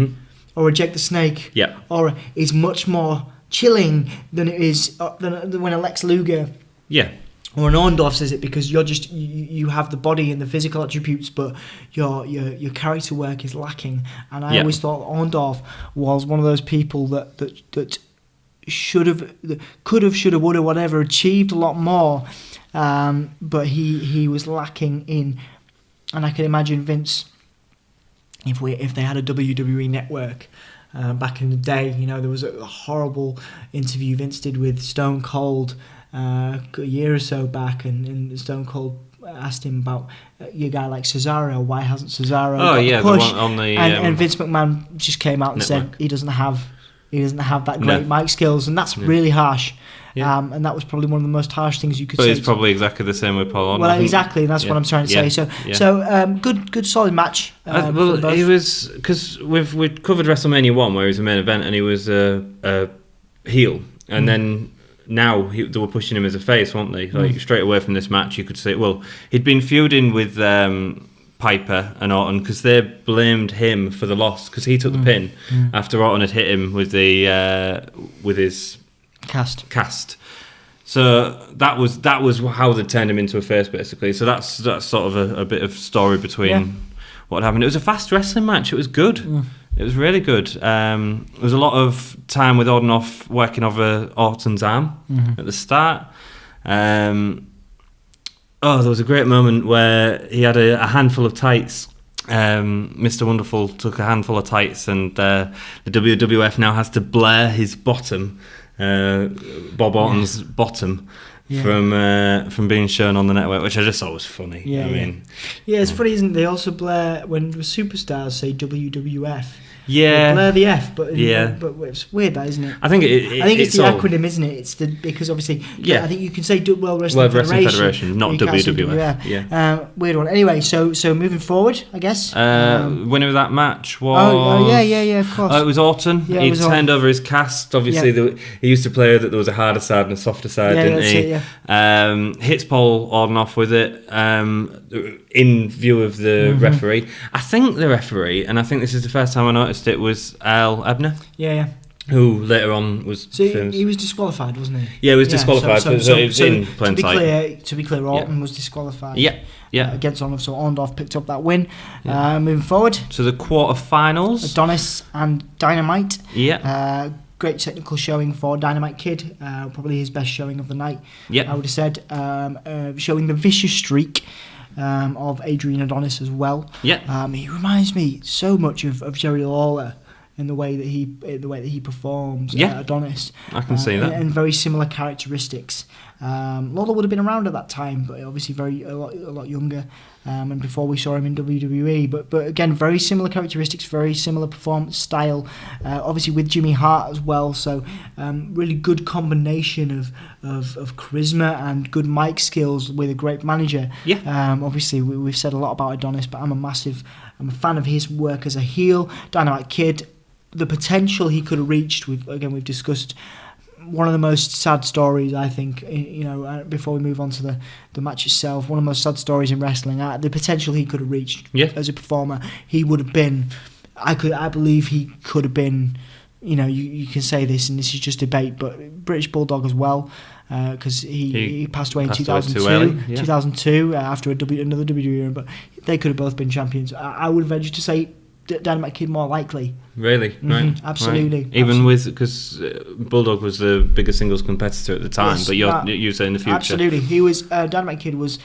or a Jake the Snake, or is much more chilling than it is than when a Lex Luger. Yeah. Or an Orndorff says it, because you're just you have the body and the physical attributes, but your character work is lacking. And I always thought Orndorff was one of those people that should have, could have, should have, would have, whatever, achieved a lot more, but he was lacking in. And I can imagine Vince, if they had a WWE network. Back in the day, there was a horrible interview Vince did with Stone Cold a year or so back, and Stone Cold asked him about your guy like Cesaro. Why hasn't Cesaro got the push? The one on the and Vince McMahon just came out and said he doesn't have that great mic skills, and that's really harsh. Yeah. And that was probably one of the most harsh things you could say. But it's probably exactly the same with Paul Orton. Well, exactly, and that's what I'm trying to say. So good solid match. He was, because we've covered WrestleMania 1, where he was a main event, and he was a heel, and then now they were pushing him as a face, weren't they? Like straight away from this match, you could say, well, he'd been feuding with Piper and Orton, because they blamed him for the loss, because he took the pin after Orton had hit him with his cast. So that was how they turned him into a face, basically. So that's sort of a bit of story between what happened. It was a fast wrestling match. It was good. It was really good. There was a lot of time with Orton working over Orton's arm at the start. There was a great moment where he had a handful of tights. Mr. Wonderful took a handful of tights, and the WWF now has to blare his bottom. Bob Orton's bottom from being shown on the network, which I just thought was funny. It's funny, isn't it? They also blare when the superstars say WWF. They blare the F, but it's weird, that, isn't it? I think it's the acronym, isn't it? It's because obviously, I think you can say World Wrestling Federation, not WWF. Weird one. Anyway, so moving forward, I guess. Winner of that match was. Of course. It was Orton. He turned over his cast. Obviously, he used to play that there was a harder side and a softer side, didn't he? Hits Paul Orton off with it. In view of the referee. I think the referee, and I think this is the first time I noticed it, was Al Ebner. Who later on was famous. He was disqualified, wasn't he? Yeah, he was disqualified. So it was in plain sight. To be clear, Orton was disqualified. Against Orndorff, so Orndorff picked up that win. Moving forward. So the quarterfinals. Adonis and Dynamite. Great technical showing for Dynamite Kid. Probably his best showing of the night, I would have said. Showing the vicious streak of Adrian Adonis as well. He reminds me so much of Jerry Lawler in the way that he performs. Adonis. I can see that. And very similar characteristics. Lawler would have been around at that time, but obviously a lot younger. And before we saw him in WWE, but again, very similar characteristics, very similar performance style. Obviously with Jimmy Hart as well, so really good combination of charisma and good mic skills with a great manager. Obviously we've said a lot about Adonis, but I'm a fan of his work as a heel. Dynamite Kid, the potential he could have reached. We've discussed one of the most sad stories, I think, before we move on to the match itself, one of the most sad stories in wrestling. The potential he could have reached as a performer, he would have been. I believe he could have been. You can say this, and this is just debate, but British Bulldog as well, because he passed away in 2002. 2002 after another WWE run, but they could have both been champions. I would venture to say Dynamite Kid more likely. Really? Right. Absolutely. Right. Even because Bulldog was the biggest singles competitor at the time, but you're saying the future. Absolutely. He was. Dynamite Kid was,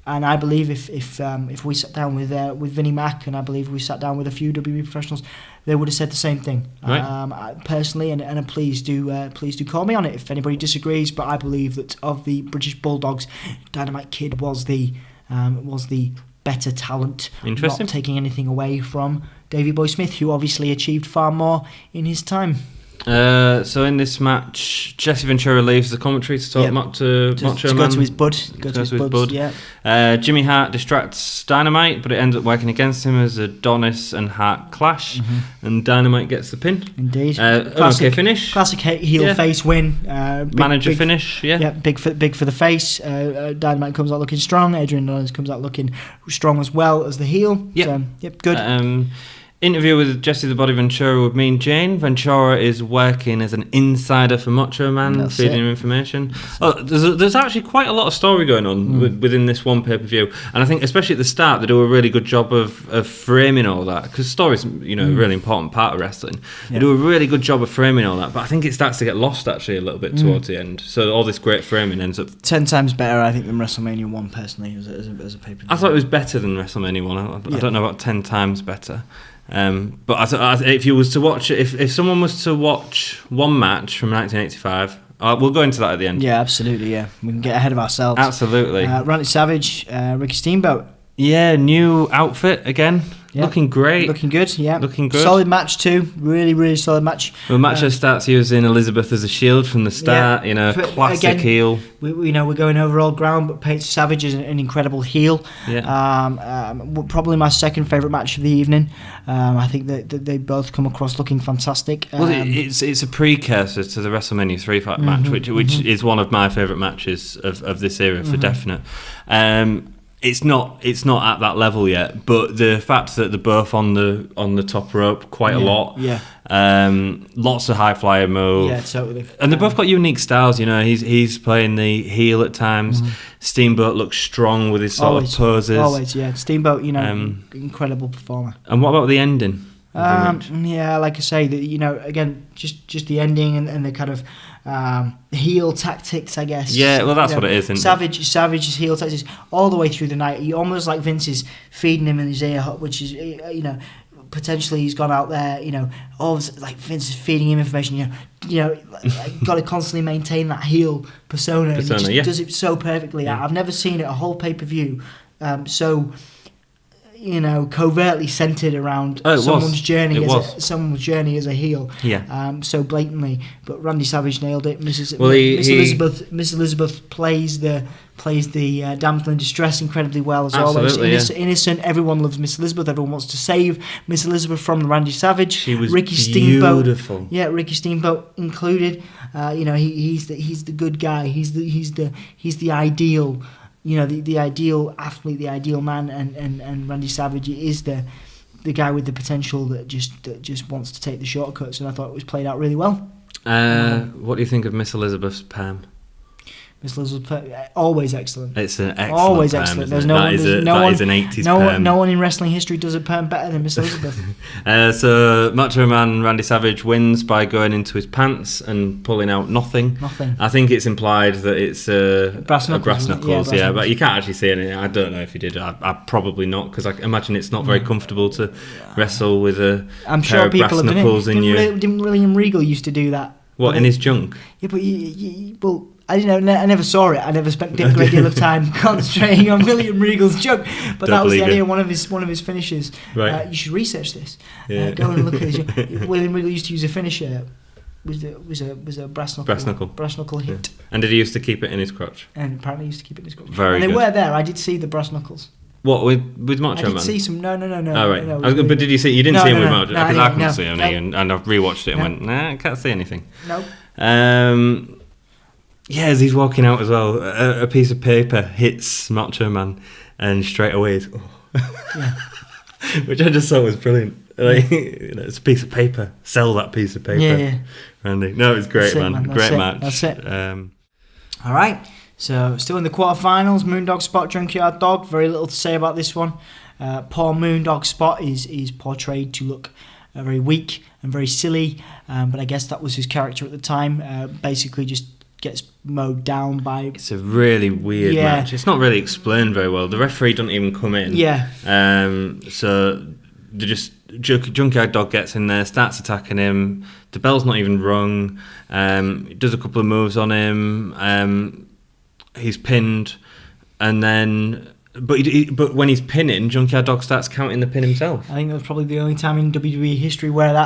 and I believe if we sat down with Vinnie Mac, and I believe we sat down with a few WWE professionals, they would have said the same thing. Right. Personally, and please do call me on it if anybody disagrees. But I believe that of the British Bulldogs, Dynamite Kid was the better talent. Interesting. Not taking anything away from Davey Boy Smith, who obviously achieved far more in his time. So in this match, Jesse Ventura leaves the commentary to talk to Macho Man. Go to his bud. Go to his bud. Yeah. Jimmy Hart distracts Dynamite, but it ends up working against him as Adonis and Hart clash, and Dynamite gets the pin. Indeed. Okay finish. Classic heel face win. Manager finish. Yeah. Yeah. Big for the face. Dynamite comes out looking strong. Adrian Adonis comes out looking strong as well as the heel. Yep. So, good. Interview with Jesse the Body Ventura with Mean Jane. Ventura is working as an insider for Macho Man, feeding him information. There's actually quite a lot of story going on within this one pay-per-view, and I think especially at the start they do a really good job of framing all that, because story's a really important part of wrestling. They do a really good job of framing all that, but I think it starts to get lost actually a little bit towards the end. So all this great framing ends up 10 times better, I think, than WrestleMania 1 personally as a pay-per-view. I thought it was better than WrestleMania 1. I don't know about 10 times better. But if you was to watch, if someone was to watch one match from 1985, we'll go into that at the end. Yeah, absolutely. Yeah, we can get ahead of ourselves. Absolutely. Randy Savage, Ricky Steamboat. Yeah, new outfit again. Yeah. Looking great. Looking good, yeah. Looking good. Solid match too. Really, really solid match. Well, Macho starts using Elizabeth as a shield from the start. Yeah. Classic again, heel. We know we're going over old ground, but Paige Savage is an incredible heel. Yeah. Probably my second favourite match of the evening. I think that they both come across looking fantastic. Well, it's a precursor to the WrestleMania 3 match, which is one of my favourite matches of this era for definite. It's not at that level yet, but the fact that they're both on the top rope quite a lot, lots of high flyer moves, yeah, totally, and they both got unique styles. He's playing the heel at times. Steamboat looks strong with his sort of poses. Always, yeah. Steamboat, incredible performer. And what about the ending? Yeah, like I say, again, just the ending and the kind of heel tactics, I guess. Yeah, well, that's what it is, isn't it? Savage's heel tactics all the way through the night. He almost like Vince is feeding him in his ear, which is, potentially he's gone out there, always like Vince is feeding him information, got to constantly maintain that heel persona. And he just does it so perfectly. Yeah. I've never seen it, a whole pay-per-view, so covertly centered around someone's journey as a heel. Yeah. So blatantly, but Randy Savage nailed it. Miss Elizabeth plays the damsel in distress incredibly well as always. Innocent. Everyone loves Miss Elizabeth. Everyone wants to save Miss Elizabeth from Randy Savage. She was Ricky beautiful. Steamboat. Yeah, Ricky Steamboat included. He's the good guy. He's the ideal. The ideal athlete, the ideal man, and Randy Savage is the guy with the potential that just wants to take the shortcuts, and I thought it was played out really well. What do you think of Miss Elizabeth's perm? Miss Elizabeth, always excellent. It's an excellent always perm, excellent. There's that is an 80s perm. No one in wrestling history does a perm better than Miss Elizabeth. So Macho Man Randy Savage wins by going into his pants and pulling out nothing. I think it's implied that it's brass knuckles. Yeah, but you can't actually see anything. I don't know if he did. I probably not, because I imagine it's not very comfortable to wrestle with a pair of brass knuckles in you. Didn't William Regal used to do that? What, in his junk? Yeah, but well, I never saw it. I never spent a great deal of time concentrating on William Regal's junk. But that was the idea. One of his finishes. Right. You should research this. Yeah. Go and look at his. William Regal used to use a finisher. Was a brass knuckle hit. Yeah. And did he used to keep it in his crotch? And apparently he used to keep it in his crotch. Very good. And they good. were there. I did see the brass knuckles. What, with Macho Man? I did see some. No. Oh, right. But did you see? You didn't see him with Macho? Because I couldn't see him, and I've rewatched it and went, nah, I can't see anything. No. As he's walking out as well, a piece of paper hits Macho Man, and straight away which I just thought was brilliant. Like, it's a piece of paper. Sell that piece of paper. Yeah. Randy. No, it was great, man. Great match. That's it. All right. So, still in the quarterfinals, Moondog spot, Junkyard Dog. Very little to say about this one. Poor Moondog spot is portrayed to look very weak and very silly, but I guess that was his character at the time. Basically, just gets mowed down by. It's a really weird match. It's not really explained very well. The referee doesn't even come in. Yeah. So they just Junkyard Dog gets in there, starts attacking him. The bell's not even rung. Does a couple of moves on him. He's pinned, and then But when he's pinning, Junkyard Dog starts counting the pin himself. I think that was probably the only time in WWE history where an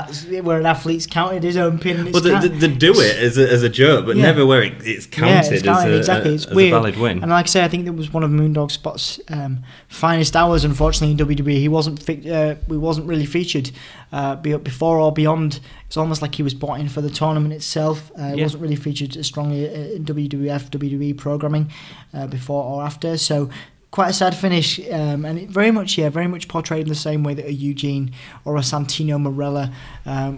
athlete's counted his own pin. Well, they do it as a joke, but never where it's counted, it's It's as weird. a valid win. And like I say, I think that was one of Moondog Spot's finest hours. Unfortunately, in WWE, he wasn't really featured before or beyond. It's almost like he was bought in for the tournament itself. He wasn't really featured as strongly in WWF WWE programming before or after. So. Quite a sad finish, and it very much portrayed in the same way that a Eugene or a Santino Marella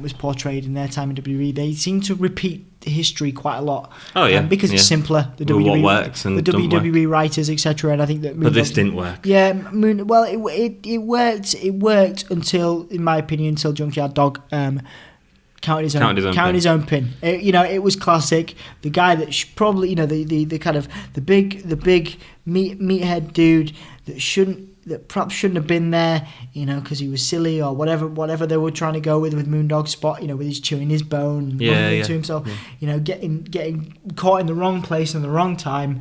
was portrayed in their time in WWE. They seem to repeat history quite a lot. Oh yeah, because it's simpler. The WWE, what works and the WWE writers, etc. And I think that. But this didn't work. Yeah, it worked. It worked until, in my opinion, until Junkyard Dog. Counted his own pin. It was classic. The guy that probably, the kind of the big meathead dude that perhaps shouldn't have been there, because he was silly or whatever they were trying to go with Moondog Spot, with his chewing his bone, to himself, getting caught in the wrong place and the wrong time.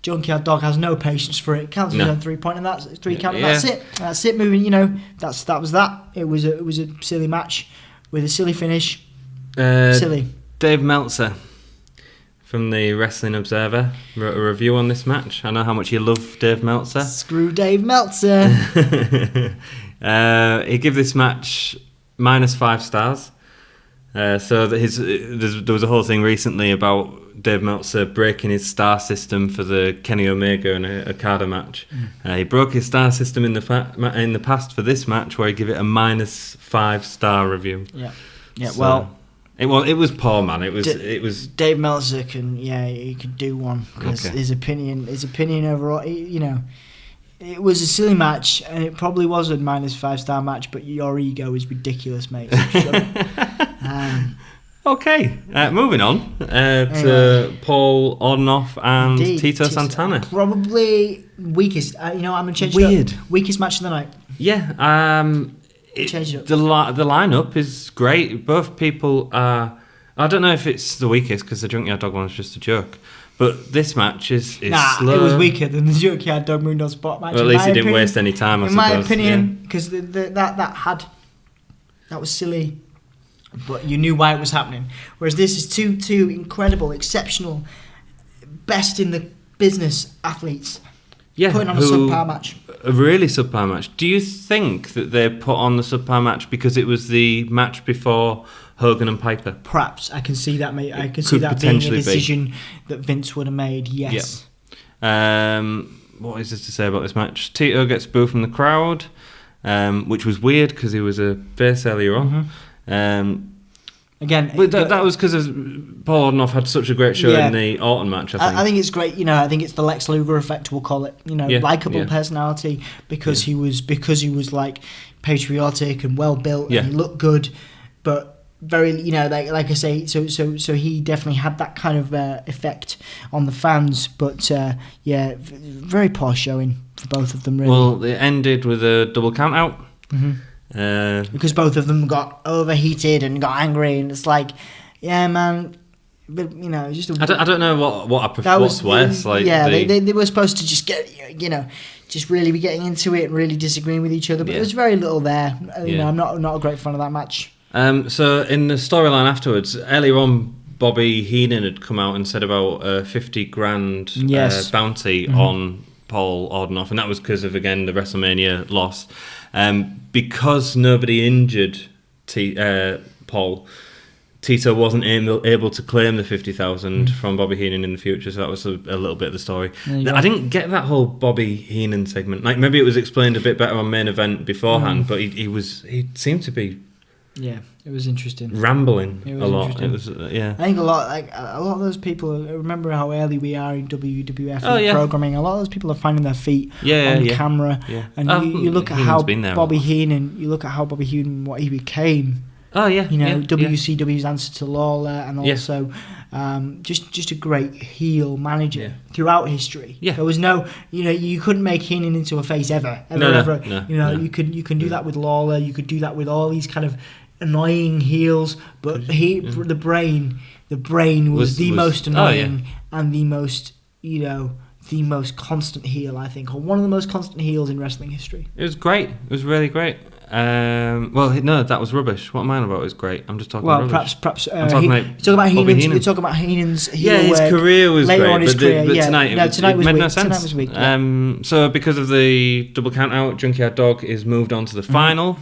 Junkyard Dog has no patience for it. Counts his own 3 point, and that's 3 count. And that's it. Moving. That was that. It was a silly match with a silly finish. Silly. Dave Meltzer from the Wrestling Observer wrote a review on this match. I know how much you love Dave Meltzer. Screw Dave Meltzer. He gave this match -5 stars. So there was a whole thing recently about Dave Meltzer breaking his star system for the Kenny Omega and Okada match. He broke his star system in the past for this match, where he gave it a -5 star review. Yeah. So, well. It was poor, man. It was Dave Meltzer he could do one, because his opinion overall, it was a silly match, and it probably was a -5 star match, but your ego is ridiculous, mate. So shut up. Okay, moving on to Paul Ornoff and Tito Santana. Probably weakest. I'm gonna change Weird. it up. Weakest match of the night. Yeah. The lineup is great. Both people are. I don't know if it's the weakest, because the Junkyard Dog one is just a joke. But this match is slow. It was weaker than the Junkyard Dog Moondog Spot match. Well, at least he didn't waste any time. I suppose. In my opinion, because that was silly, but you knew why it was happening. Whereas this is two incredible, exceptional, best in the business athletes. Yeah, putting on a subpar match. A really subpar match. Do you think that they put on the subpar match because it was the match before Hogan and Piper? Perhaps. I can see that, mate. I can see that being a decision that Vince would have made, yes. Yeah. What is there to say about this match? Tito gets booed from the crowd, which was weird because he was a face earlier on. Again, but that was because Paul Ornoff had such a great show in the Orton match. I think it's great. I think it's the Lex Luger effect, we'll call it. Likeable personality because he was like patriotic and well built and he looked good, but very like I say. So he definitely had that kind of effect on the fans. But very poor showing for both of them. Really. Well, it ended with a double count out. Because both of them got overheated and got angry, and it's like, yeah, man, but just. I don't know what I prefer. What's worse, like they were supposed to just get just really be getting into it and really disagreeing with each other, but there's very little there. I'm not a great fan of that match. So in the storyline afterwards, earlier on, Bobby Heenan had come out and said about a $50,000 bounty on Paul Ornoff, and that was because of, again, the WrestleMania loss. Because nobody injured Paul, Tito wasn't able to claim the $50,000 from Bobby Heenan in the future, so that was a little bit of the story. I didn't get that whole Bobby Heenan segment. Like, maybe it was explained a bit better on Main Event beforehand, but he seemed to be. Yeah, it was interesting. Rambling a lot. It was, I think a lot of those people. Remember how early we are in WWF programming. A lot of those people are finding their feet on camera, and you look at how Bobby Heenan. You look at how Bobby Heenan, what he became. Oh yeah, WCW's answer to Lawler, and also just a great heel manager throughout history. Yeah. There was no, you couldn't make Heenan into a face ever. No. You can do that with Lawler. You could do that with all these kind of annoying heels, but the brain was the most annoying and the most the most constant heel, I think, or one of the most constant heels in wrestling history. It was great. It was really great. No, that was rubbish. What am I on about? It was great. I'm just talking rubbish. Perhaps. I'm talking about Heenan. Heenan. You're talking about Heenan's heel his work career was later great, on in his career. but Yeah. tonight Tonight was made weak. no sense. Tonight was weak. Yeah. So because of the double count out, Junkyard Dog is moved on to the final.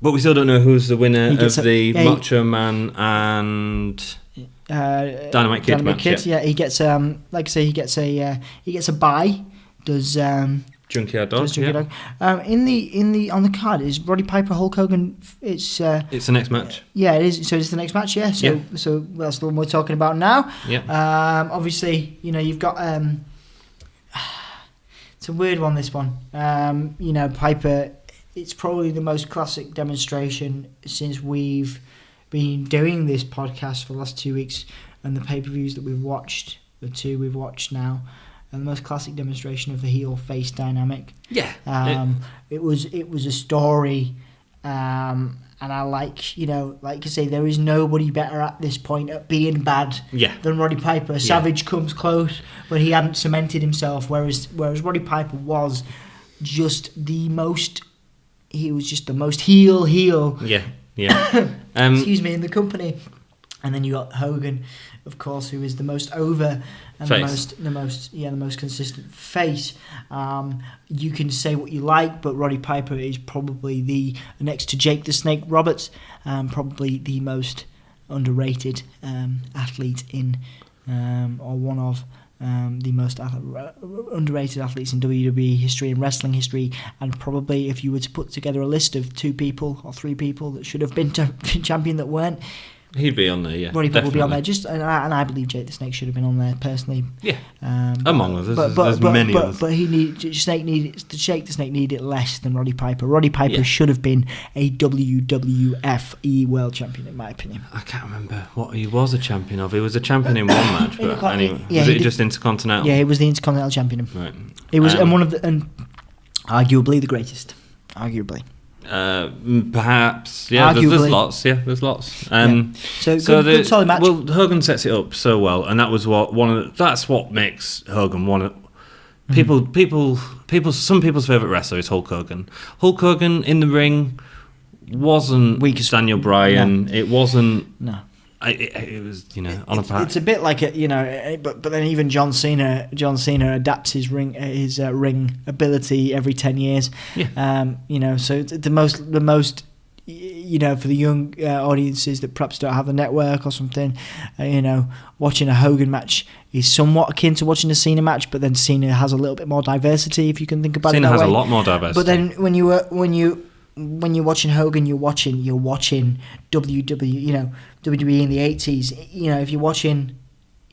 But we still don't know who's the winner of the Macho Man and Dynamite Kid match. Yeah, he gets like I say, he gets a bye. Does Junkyard Dog? Dog. On the card is Roddy Piper, Hulk Hogan. It's the next match. Yeah, it is. So it's the next match. Yeah. So that's the one we're talking about now. Yeah. Obviously, you've got it's a weird one. This one. Piper. It's probably the most classic demonstration since we've been doing this podcast for the last 2 weeks, and the pay-per-views that we've watched, the two we've watched now, and the most classic demonstration of the heel-face dynamic. Yeah. It was a story, and I like I say, there is nobody better at this point at being bad than Roddy Piper. Savage comes close, but he hadn't cemented himself, whereas Roddy Piper was just the most. He was just the most heel. Yeah. Excuse me, in the company. And then you got Hogan, of course, who is the most over and the most consistent face. You can say what you like, but Roddy Piper is probably the next to Jake the Snake Roberts, probably the most underrated athlete in, or one of. The most underrated athletes in WWE history and wrestling history, and probably if you were to put together a list of 2 people or 3 people that should have been champion that weren't, he'd be on there. Yeah, Roddy Piper would be on there. And I believe Jake the Snake should have been on there personally. Yeah, among others. There's many others. But Jake the Snake needed it less than Roddy Piper. Roddy Piper should have been a WWF World Champion, in my opinion. I can't remember what he was a champion of. He was a champion in one match, but anyway, was it just Intercontinental? Yeah, he was the Intercontinental Champion. Right. It was and arguably the greatest. Arguably. Perhaps, there's lots. So good solid match. Well, Hogan sets it up so well, and that was that's what makes Hogan one of some people's favorite wrestler is Hulk Hogan. Hulk Hogan in the ring wasn't weakest Daniel Bryan. No. It wasn't. No. It was, on a par. It's a bit like but then even John Cena adapts his ring ability every 10 years. Yeah. So the most for the young audiences that perhaps don't have the network or something, watching a Hogan match is somewhat akin to watching a Cena match, but then Cena has a little bit more diversity, if you can think about it that way. Cena has a lot more diversity. But then when you're watching Hogan, you're watching WWE in the 80s. If you're watching,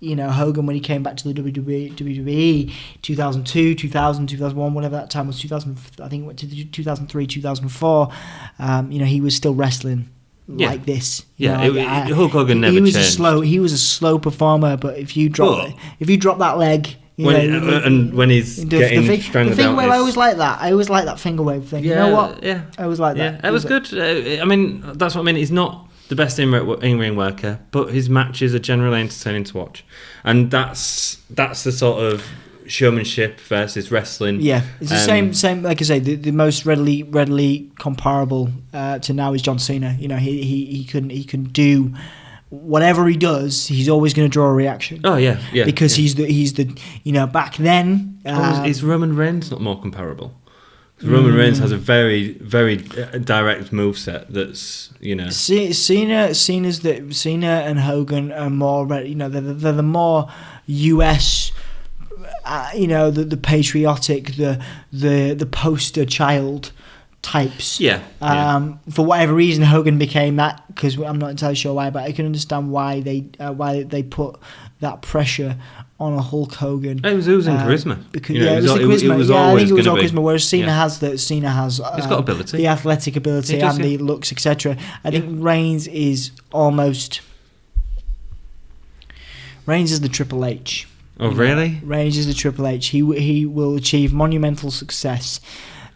Hogan when he came back to the WWE 2002, 2000, 2001, whatever that time was, 2000. I think it went to 2003, 2004. He was still wrestling like this. Hulk Hogan never changed. He was a slow performer, but if you drop that leg. When he's getting strangled the finger out. wave, I always like that. I always like that finger wave thing. Yeah, you know what? Yeah, I always like that. Yeah, it was good. That's what I mean. He's not the best in-ring worker, but his matches are generally entertaining to watch, and that's the sort of showmanship versus wrestling. Yeah, it's the same. Like I say, the most readily comparable to now is John Cena. He can do. Whatever he does, he's always going to draw a reaction. Oh yeah. Because he's the back then. Is Roman Reigns not more comparable? Roman Reigns has a very, very direct moveset that's Cena and Hogan are more they're the more US. The patriotic, the poster child types. For whatever reason, Hogan became that, because I'm not entirely sure why, but I can understand why they put that pressure on a Hulk Hogan. It was oozing charisma. Because it was the charisma. I think it was all charisma. Whereas Cena has he's got ability, the athletic ability, and the looks, etc. I think Reigns is almost. Reigns is the Triple H. Oh really? Reigns is the Triple H. He will achieve monumental success.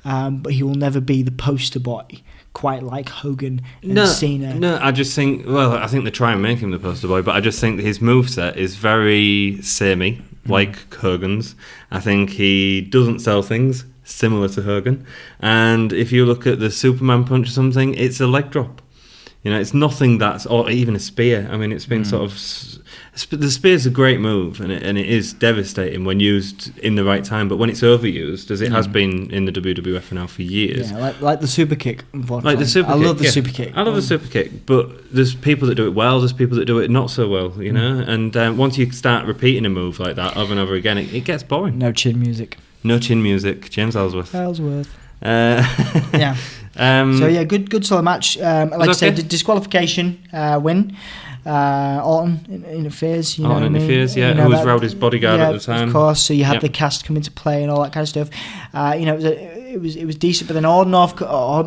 But he will never be the poster boy quite like Hogan and Cena. No, I just think, I think they try and make him the poster boy, but I just think that his moveset is very samey. like Hogan's. I think he doesn't sell things similar to Hogan. And if you look at the Superman punch or something, it's a leg drop. You know, it's nothing that's, or even a spear. I mean, it's been sort of, the spear's a great move, and it is devastating when used in the right time. But when it's overused, as it has been in the WWF now for years, like the super kick. Like the super I kick, love the super kick. I love the super kick, but there's people that do it well. There's people that do it not so well. You know, and once you start repeating a move like that over and over again, it gets boring. No chin music. No chin music. James Ellsworth. Yeah. So yeah, good solid match. Like I said, disqualification win. Orton interferes. Orton interferes. Yeah, who was Rowdy's bodyguard at the time. Of course. So you had the cast come into play and all that kind of stuff. It was decent, but then Orndorff.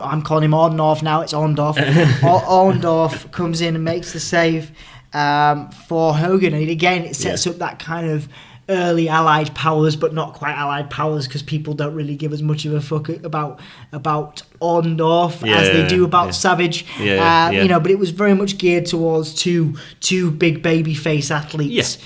I'm calling him Orndorff now. It's Orndorff. Orndorff comes in and makes the save for Hogan, and again it sets up that kind of early Allied powers, but not quite Allied powers, because people don't really give as much of a fuck about Orndorff as they do about Savage. You know, but it was very much geared towards two big babyface athletes.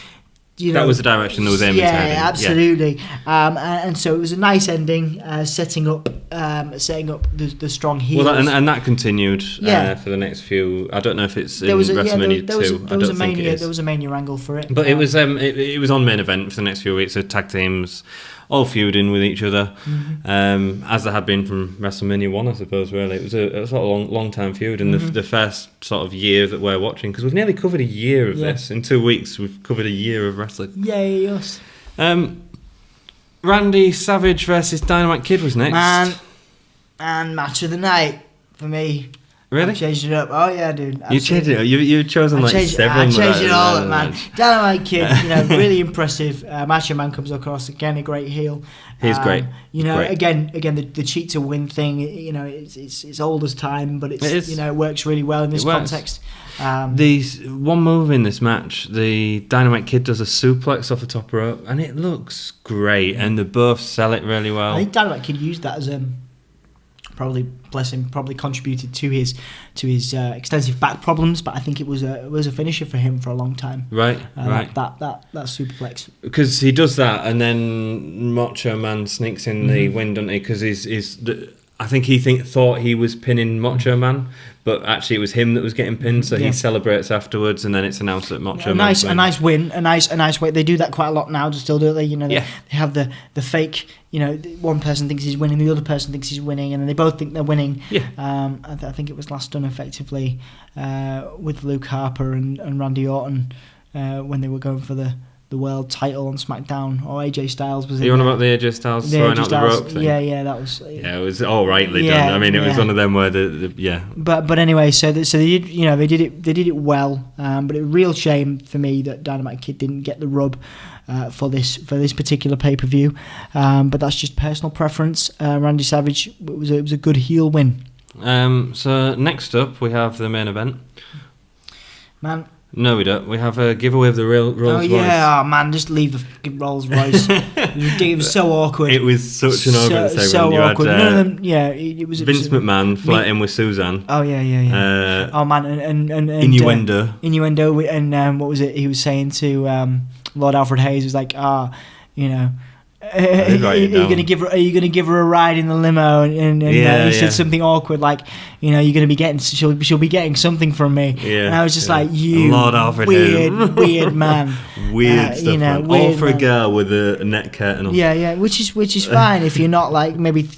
You know, that was the direction that was aiming to head in. Absolutely. And so it was a nice ending, setting up the strong heels. Well, and that continued for the next few. I don't know if it's in WrestleMania 2. There was a Mania angle for it. But it was on main event for the next few weeks. So tag teams all feuding with each other, as there had been from WrestleMania 1, I suppose, really. It was a sort of long time feud, and the first sort of year that we're watching, because we've nearly covered a year of this. In 2 weeks, we've covered a year of wrestling. Yay, us. Randy Savage versus Dynamite Kid was next. And match of the night for me. Really? I changed it up. Oh yeah, dude. Absolutely. You changed it up. You've chosen several. I changed it all up, man. Dynamite Kid, really impressive. Macho Man comes across again, a great heel. He's great. Great. Again, the cheat to win thing. It's old as time, but it works really well in this context. These one move in this match, the Dynamite Kid does a suplex off the top rope, and it looks great, and they both sell it really well. I think Dynamite Kid used that as probably contributed to his extensive back problems, but I think it was a finisher for him for a long time. Right. That superplex, because he does that, and then Macho Man sneaks in the win, doesn't he? Because I think he thought he was pinning Macho Man, but actually it was him that was getting pinned. So he celebrates afterwards, and then it's announced that Macho Man. A nice win, a nice way. They do that quite a lot now. Still do it. They have the fake. One person thinks he's winning, the other person thinks he's winning, and then they both think they're winning. I think it was last done effectively with Luke Harper and Randy Orton when they were going for the world title on SmackDown, or AJ Styles was. You're on about the AJ Styles throwing out the rope thing? Yeah, that was. Yeah, it was all rightly done. I mean, it was one of them where But anyway, so they did it well. But a real shame for me that Dynamite Kid didn't get the rub for this particular pay-per-view. But that's just personal preference. Randy Savage, it was a good heel win. So next up we have the main event. Man. No, we don't. We have a giveaway of the Rolls Royce. Oh yeah, man, just leave the fucking Rolls Royce. It was so awkward. It was such an awkward segment. So awkward. Had, None of them. Yeah, it was Vince McMahon flirting with Suzanne. Oh yeah. Oh man, and innuendo. Innuendo, and what was it? He was saying to Lord Alfred Hayes, was like, are you gonna give her a ride in the limo? And he said something awkward like, you're gonna be getting, she'll be getting something from me. And I was just like, you Lord Alfred weird man. Weird stuff. All for a girl with a net curtain on. Yeah, which is fine if you're not like maybe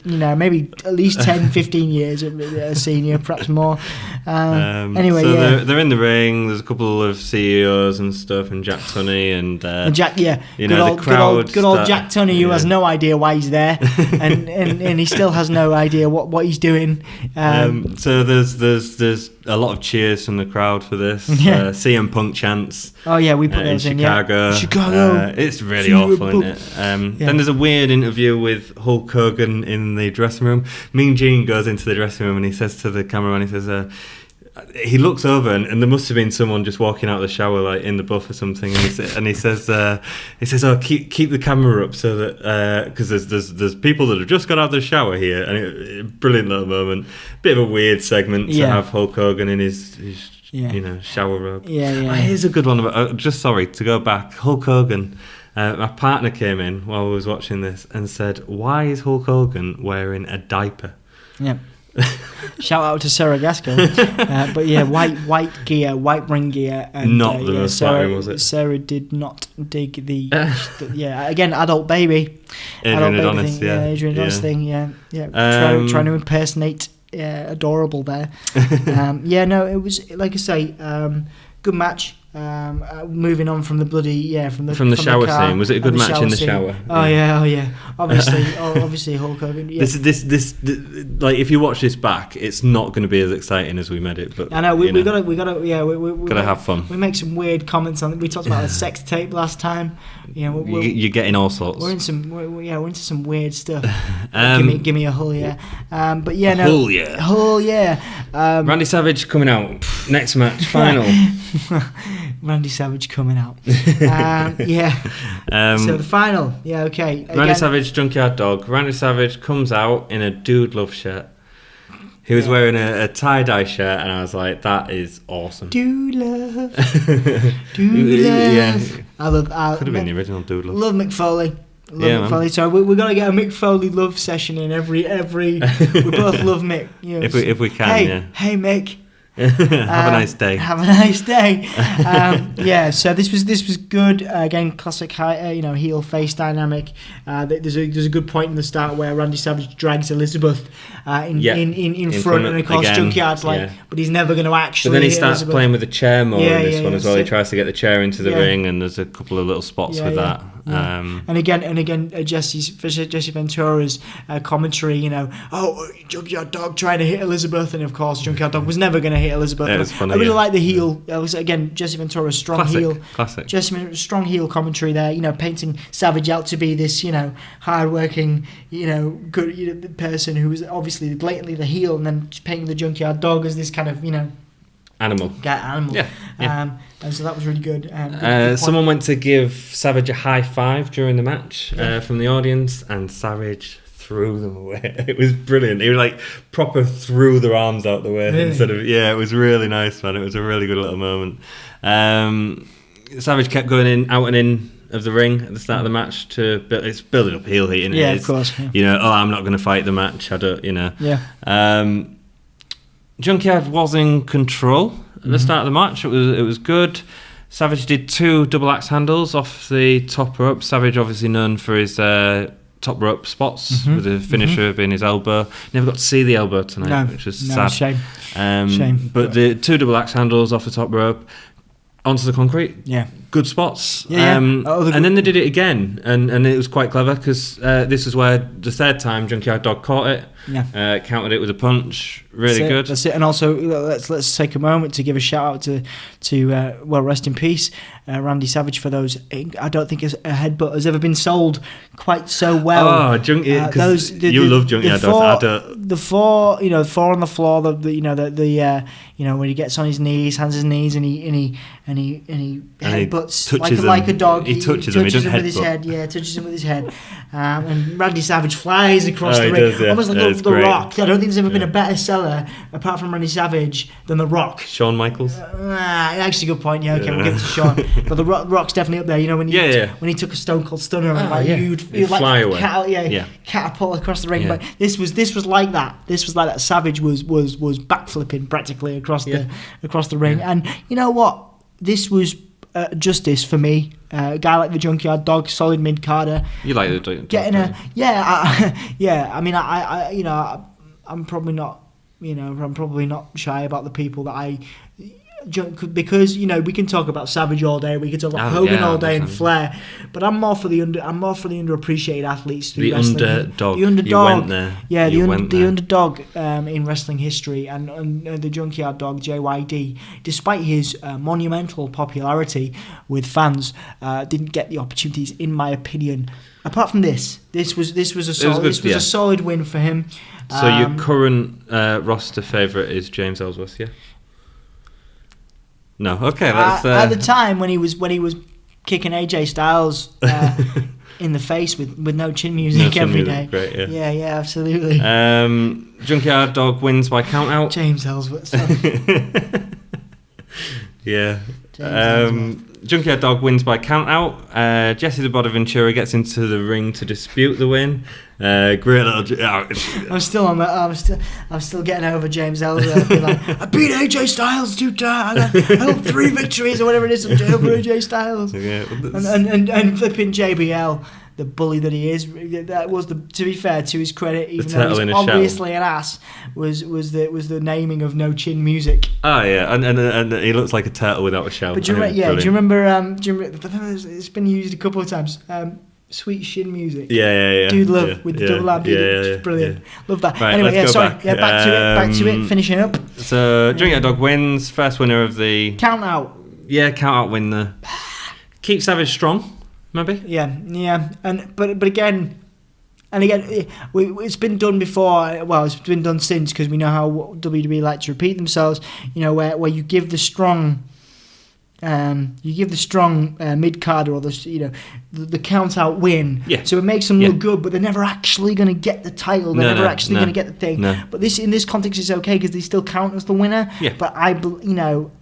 at least 10-15 years a senior, perhaps more. Anyway, so they're in the ring. There's a couple of CEOs and stuff, and Jack Tunney and Jack. The crowd. Good old Jack Tunney, who has no idea why he's there, and he still has no idea what he's doing. So there's a lot of cheers from the crowd for this. CM Punk chants. Oh yeah, we put those in Chicago. Chicago. It's really awful, isn't it? Then there's a weird interview with Hulk Hogan in the dressing room. Mean Gene goes into the dressing room and he says to the cameraman, he says, he looks over and there must have been someone just walking out of the shower like in the buff or something, and he says, "Oh, keep the camera up so that because there's people that have just got out of the shower here." And brilliant little moment, bit of a weird segment to have Hulk Hogan in his shower robe. Yeah. Here's a good one about. Just sorry to go back, Hulk Hogan. My partner came in while I was watching this and said, "Why is Hulk Hogan wearing a diaper?" Yeah. Shout out to Sarah Gasco. But yeah, white gear, white ring gear. And, not the most flattering, was it? Sarah did not dig the again, adult baby. Adrian Adonis, thing. Adrian Adonis thing, yeah. Trying to impersonate adorable there. It was, like I say, good match. Moving on from the from the shower car, scene. Was it a good match in the shower? Oh yeah. Obviously Hulk Hogan. Yeah. This like, if you watch this back, it's not going to be as exciting as we made it. But I know we gotta have fun. We make some weird comments on it. We talked about a sex tape last time. You're getting all sorts. We're into some weird stuff. Give me a hull, yeah. Hull, yeah. Randy Savage coming out next match, final. Randy Savage coming out. So the final, okay. Randy Savage, Junkyard Dog. Randy Savage comes out in a Dude Love shirt. He was wearing a tie-dye shirt, and I was like, that is awesome. Dude Love. Dude Love. Yeah. Could have been the original Dude Love. Love Mick Foley. Mick Foley. So we're gonna get a Mick Foley love session in every. We both love Mick. If we can. Hey Mick. Have a nice day. Have a nice day. So this was good. Again, classic heel face dynamic. There's a good point in the start where Randy Savage drags Elizabeth in front, and of course Junkyard's but he's never going to actually. But then he starts Elizabeth. Playing with the chair more in this one as well. So, he tries to get the chair into the ring, and there's a couple of little spots with that. And again, Jesse Ventura's commentary. Junkyard Dog trying to hit Elizabeth, and of course Junkyard Dog was never going to hit Elizabeth. It was funny, I really like the heel. It was again Jesse Ventura's strong heel. Classic. Strong heel commentary there. Painting Savage out to be this hard-working good person who was obviously blatantly the heel, and then painting the Junkyard Dog as this kind of animal. Yeah. And so that was really good. Someone went to give Savage a high five during the match from the audience, and Savage threw them away. It was brilliant. He was proper threw their arms out the way instead of it was really nice, man. It was a really good little moment. Savage kept going out and in of the ring at the start of the match it's building up heel heat. Of course. Yeah. I'm not going to fight the match. I don't. Junkyard was in control at the start of the match. It was good. Savage did 2 double axe handles off the top rope. Savage obviously known for his top rope spots with the finisher being his elbow. Never got to see the elbow tonight, which was sad. Shame. But the 2 double axe handles off the top rope onto the concrete. Yeah. Good spots. And then they did it again, and it was quite clever because this is where the third time Junkyard Dog caught it. Yeah. Countered it with a punch. Really good. That's it. And also, let's take a moment to give a shout out to rest in peace, Randy Savage, for those. I don't think a headbutt has ever been sold quite so well. Oh, you love Junkyard Dogs. The four on the floor. When he gets on his knees, hands his knees, and he headbutts like a dog. He touches him. He doesn't with his head. Yeah, touches him with his head. And Randy Savage flies across the ring, almost like the Rock. I don't think there's ever been a better seller apart from Randy Savage than the Rock. Shawn Michaels. Actually, good point. Yeah, okay, we'll give it to Shawn. But the Rock's definitely up there. When he took a Stone Cold Stunner, you'd fly away. Catapult across the ring. But this was like that. This was like that. Savage was backflipping practically across the ring. And you know what? This was justice for me. A guy like the Junkyard Dog, solid mid carder. You like the Junkyard Dog? Getting I'm probably not. I'm probably not shy about the people that because we can talk about Savage all day, we can talk about Hogan all day, and Flair, but I'm more for the underappreciated athletes through wrestling. The underdog. You went there. The underdog in wrestling history, and the Junkyard Dog JYD, despite his monumental popularity with fans, didn't get the opportunities, in my opinion. Apart from this was a solid win for him. So your current roster favourite is James Ellsworth, yeah? No, okay. At the time when he was kicking AJ Styles in the face with no chin music every day. Great, yeah, absolutely. Junkyard Dog wins by count out. James Ellsworth. Yeah. Junkyard Dog wins by count out. Jesse the Body Ventura gets into the ring to dispute the win. Great little. I'm still on that. I'm still getting over James Ellsworth. Being like, I beat AJ Styles 2 times. I got 3 victories or whatever it is over AJ Styles. Yeah, and flipping JBL, the bully that he is. That was to be fair to his credit, even though he's obviously an ass, was the naming of No Chin Music. Oh yeah, and he looks like a turtle without a shell. But do you remember? It's been used a couple of times. Sweet Shin Music. Yeah. Dude Love with the double lab. Brilliant. Yeah. Love that. Right, anyway, sorry. back. Back to it. Finishing up. So Junkyard Dog wins. First winner of the count out. Yeah, count out win there. Keep Savage strong. Maybe. Yeah, but again, it's been done before. Well, it's been done since, because we know how WWE like to repeat themselves. You know, where you give the strong, mid carder or the count out win. Yeah. So it makes them look good, but they're never actually going to get the title. They're never actually going to get the thing. No. But in this context, it's okay because they still count as the winner. Yeah. But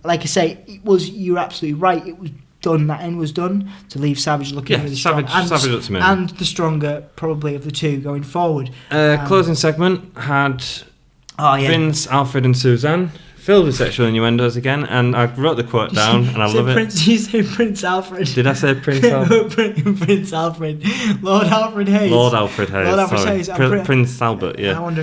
like I say, you're absolutely right. It was done. That end was done to leave Savage looking really strong. Savage looks amazing. And the stronger, probably, of the two going forward. Closing segment had Vince, Alfred, and Suzanne, filled with sexual innuendos again, and I wrote the quote down, and I love it. You say Prince Alfred. Did I say Prince Alfred? Prince Alfred. Lord Alfred Hayes. Lord Alfred Hayes. Prince Albert. Yeah. I wonder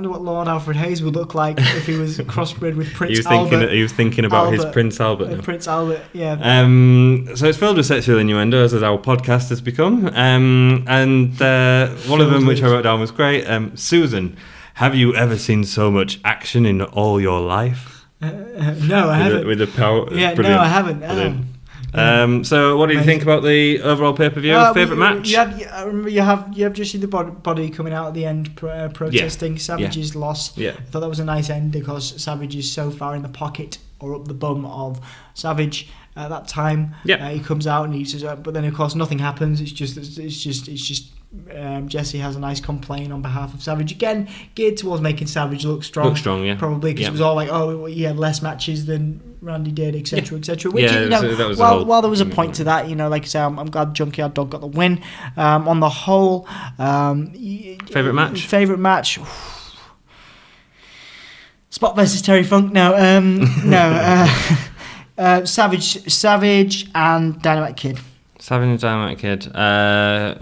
what Lord Alfred Hayes would look like if he was crossbred with Prince Albert. He was thinking about his Prince Albert. Prince Albert. Yeah. So it's filled with sexual innuendos, as our podcast has become. And one of them, which I wrote down, was great. Susan, have you ever seen so much action in all your life? No, I haven't. With the power. Yeah, brilliant. no, I haven't. So what did you think about the overall pay-per-view? Favourite match? I remember you have just seen the body coming out at the end protesting Savage's loss. Yeah. I thought that was a nice end because Savage is so far in the pocket or up the bum of Savage at that time. Yeah. He comes out and he says, but then of course nothing happens. It's just Jesse has a nice complaint on behalf of Savage, again geared towards making Savage look strong. Yeah. Probably because it was all like, he had less matches than Randy did, etc., etc. Which, while there was a point to that, like I say, I'm glad Junkyard Dog got the win. On the whole, favourite match? Favourite match? Spot versus Terry Funk? No. Savage and Dynamite Kid. Savage and Dynamite Kid.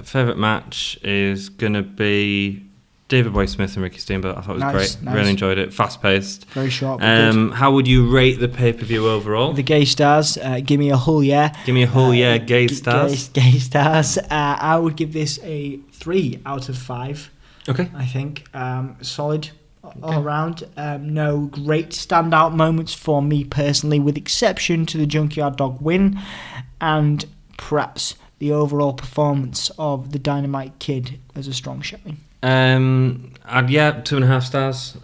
Favourite match is going to be David Boy Smith and Ricky Steamboat. I thought it was great. Nice. Really enjoyed it. Fast paced. Very short. How would you rate the pay-per-view overall? The gay stars. Give me a whole yeah. Give me a whole yeah, gay stars. Gay stars. I would give this a 3 out of 5. Okay. I think. Solid all around. No great standout moments for me personally, with exception to the Junkyard Dog win and perhaps the overall performance of the Dynamite Kid as a strong showing. 2.5 stars.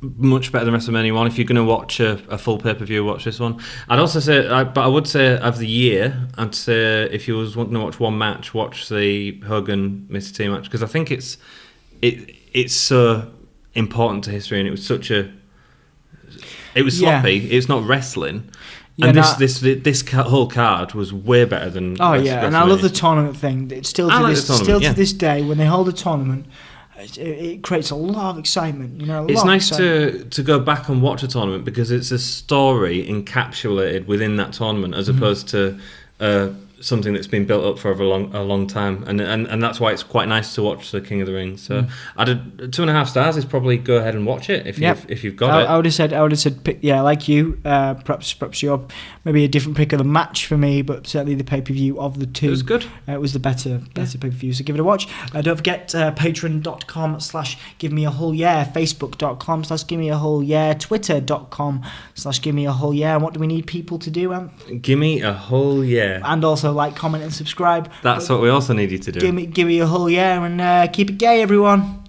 Much better than WrestleMania 1. If you're going to watch a full pay-per-view, watch this one. I'd also say, I would say of the year, I'd say if you was wanting to watch one match, watch the Hogan Mr. T match, because I think it's so important to history, and it was sloppy. It's not wrestling. Yeah, and this whole card was way better than. Oh yeah, and I love the tournament thing. It's still to this day, when they hold a tournament, it creates a lot of excitement. It's nice to go back and watch a tournament because it's a story encapsulated within that tournament, as opposed to something that's been built up for a long time, and that's why it's quite nice to watch the King of the Ring. So I did 2.5 stars. Is probably go ahead and watch it if you've got it. I would have said like you. Perhaps your maybe a different pick of the match for me, but certainly the pay per view of the two. It was good. It was the better pay per view. So give it a watch. Don't forget patreon.com/givemeawholeyeah, facebook.com/givemeawholeyeah, twitter.com/givemeawholeyeah. And what do we need people to do, Ant? Give me a whole yeah. And also like, comment, and subscribe. That's what we also need you to do. Give me a whole yeah, and keep it gay, everyone.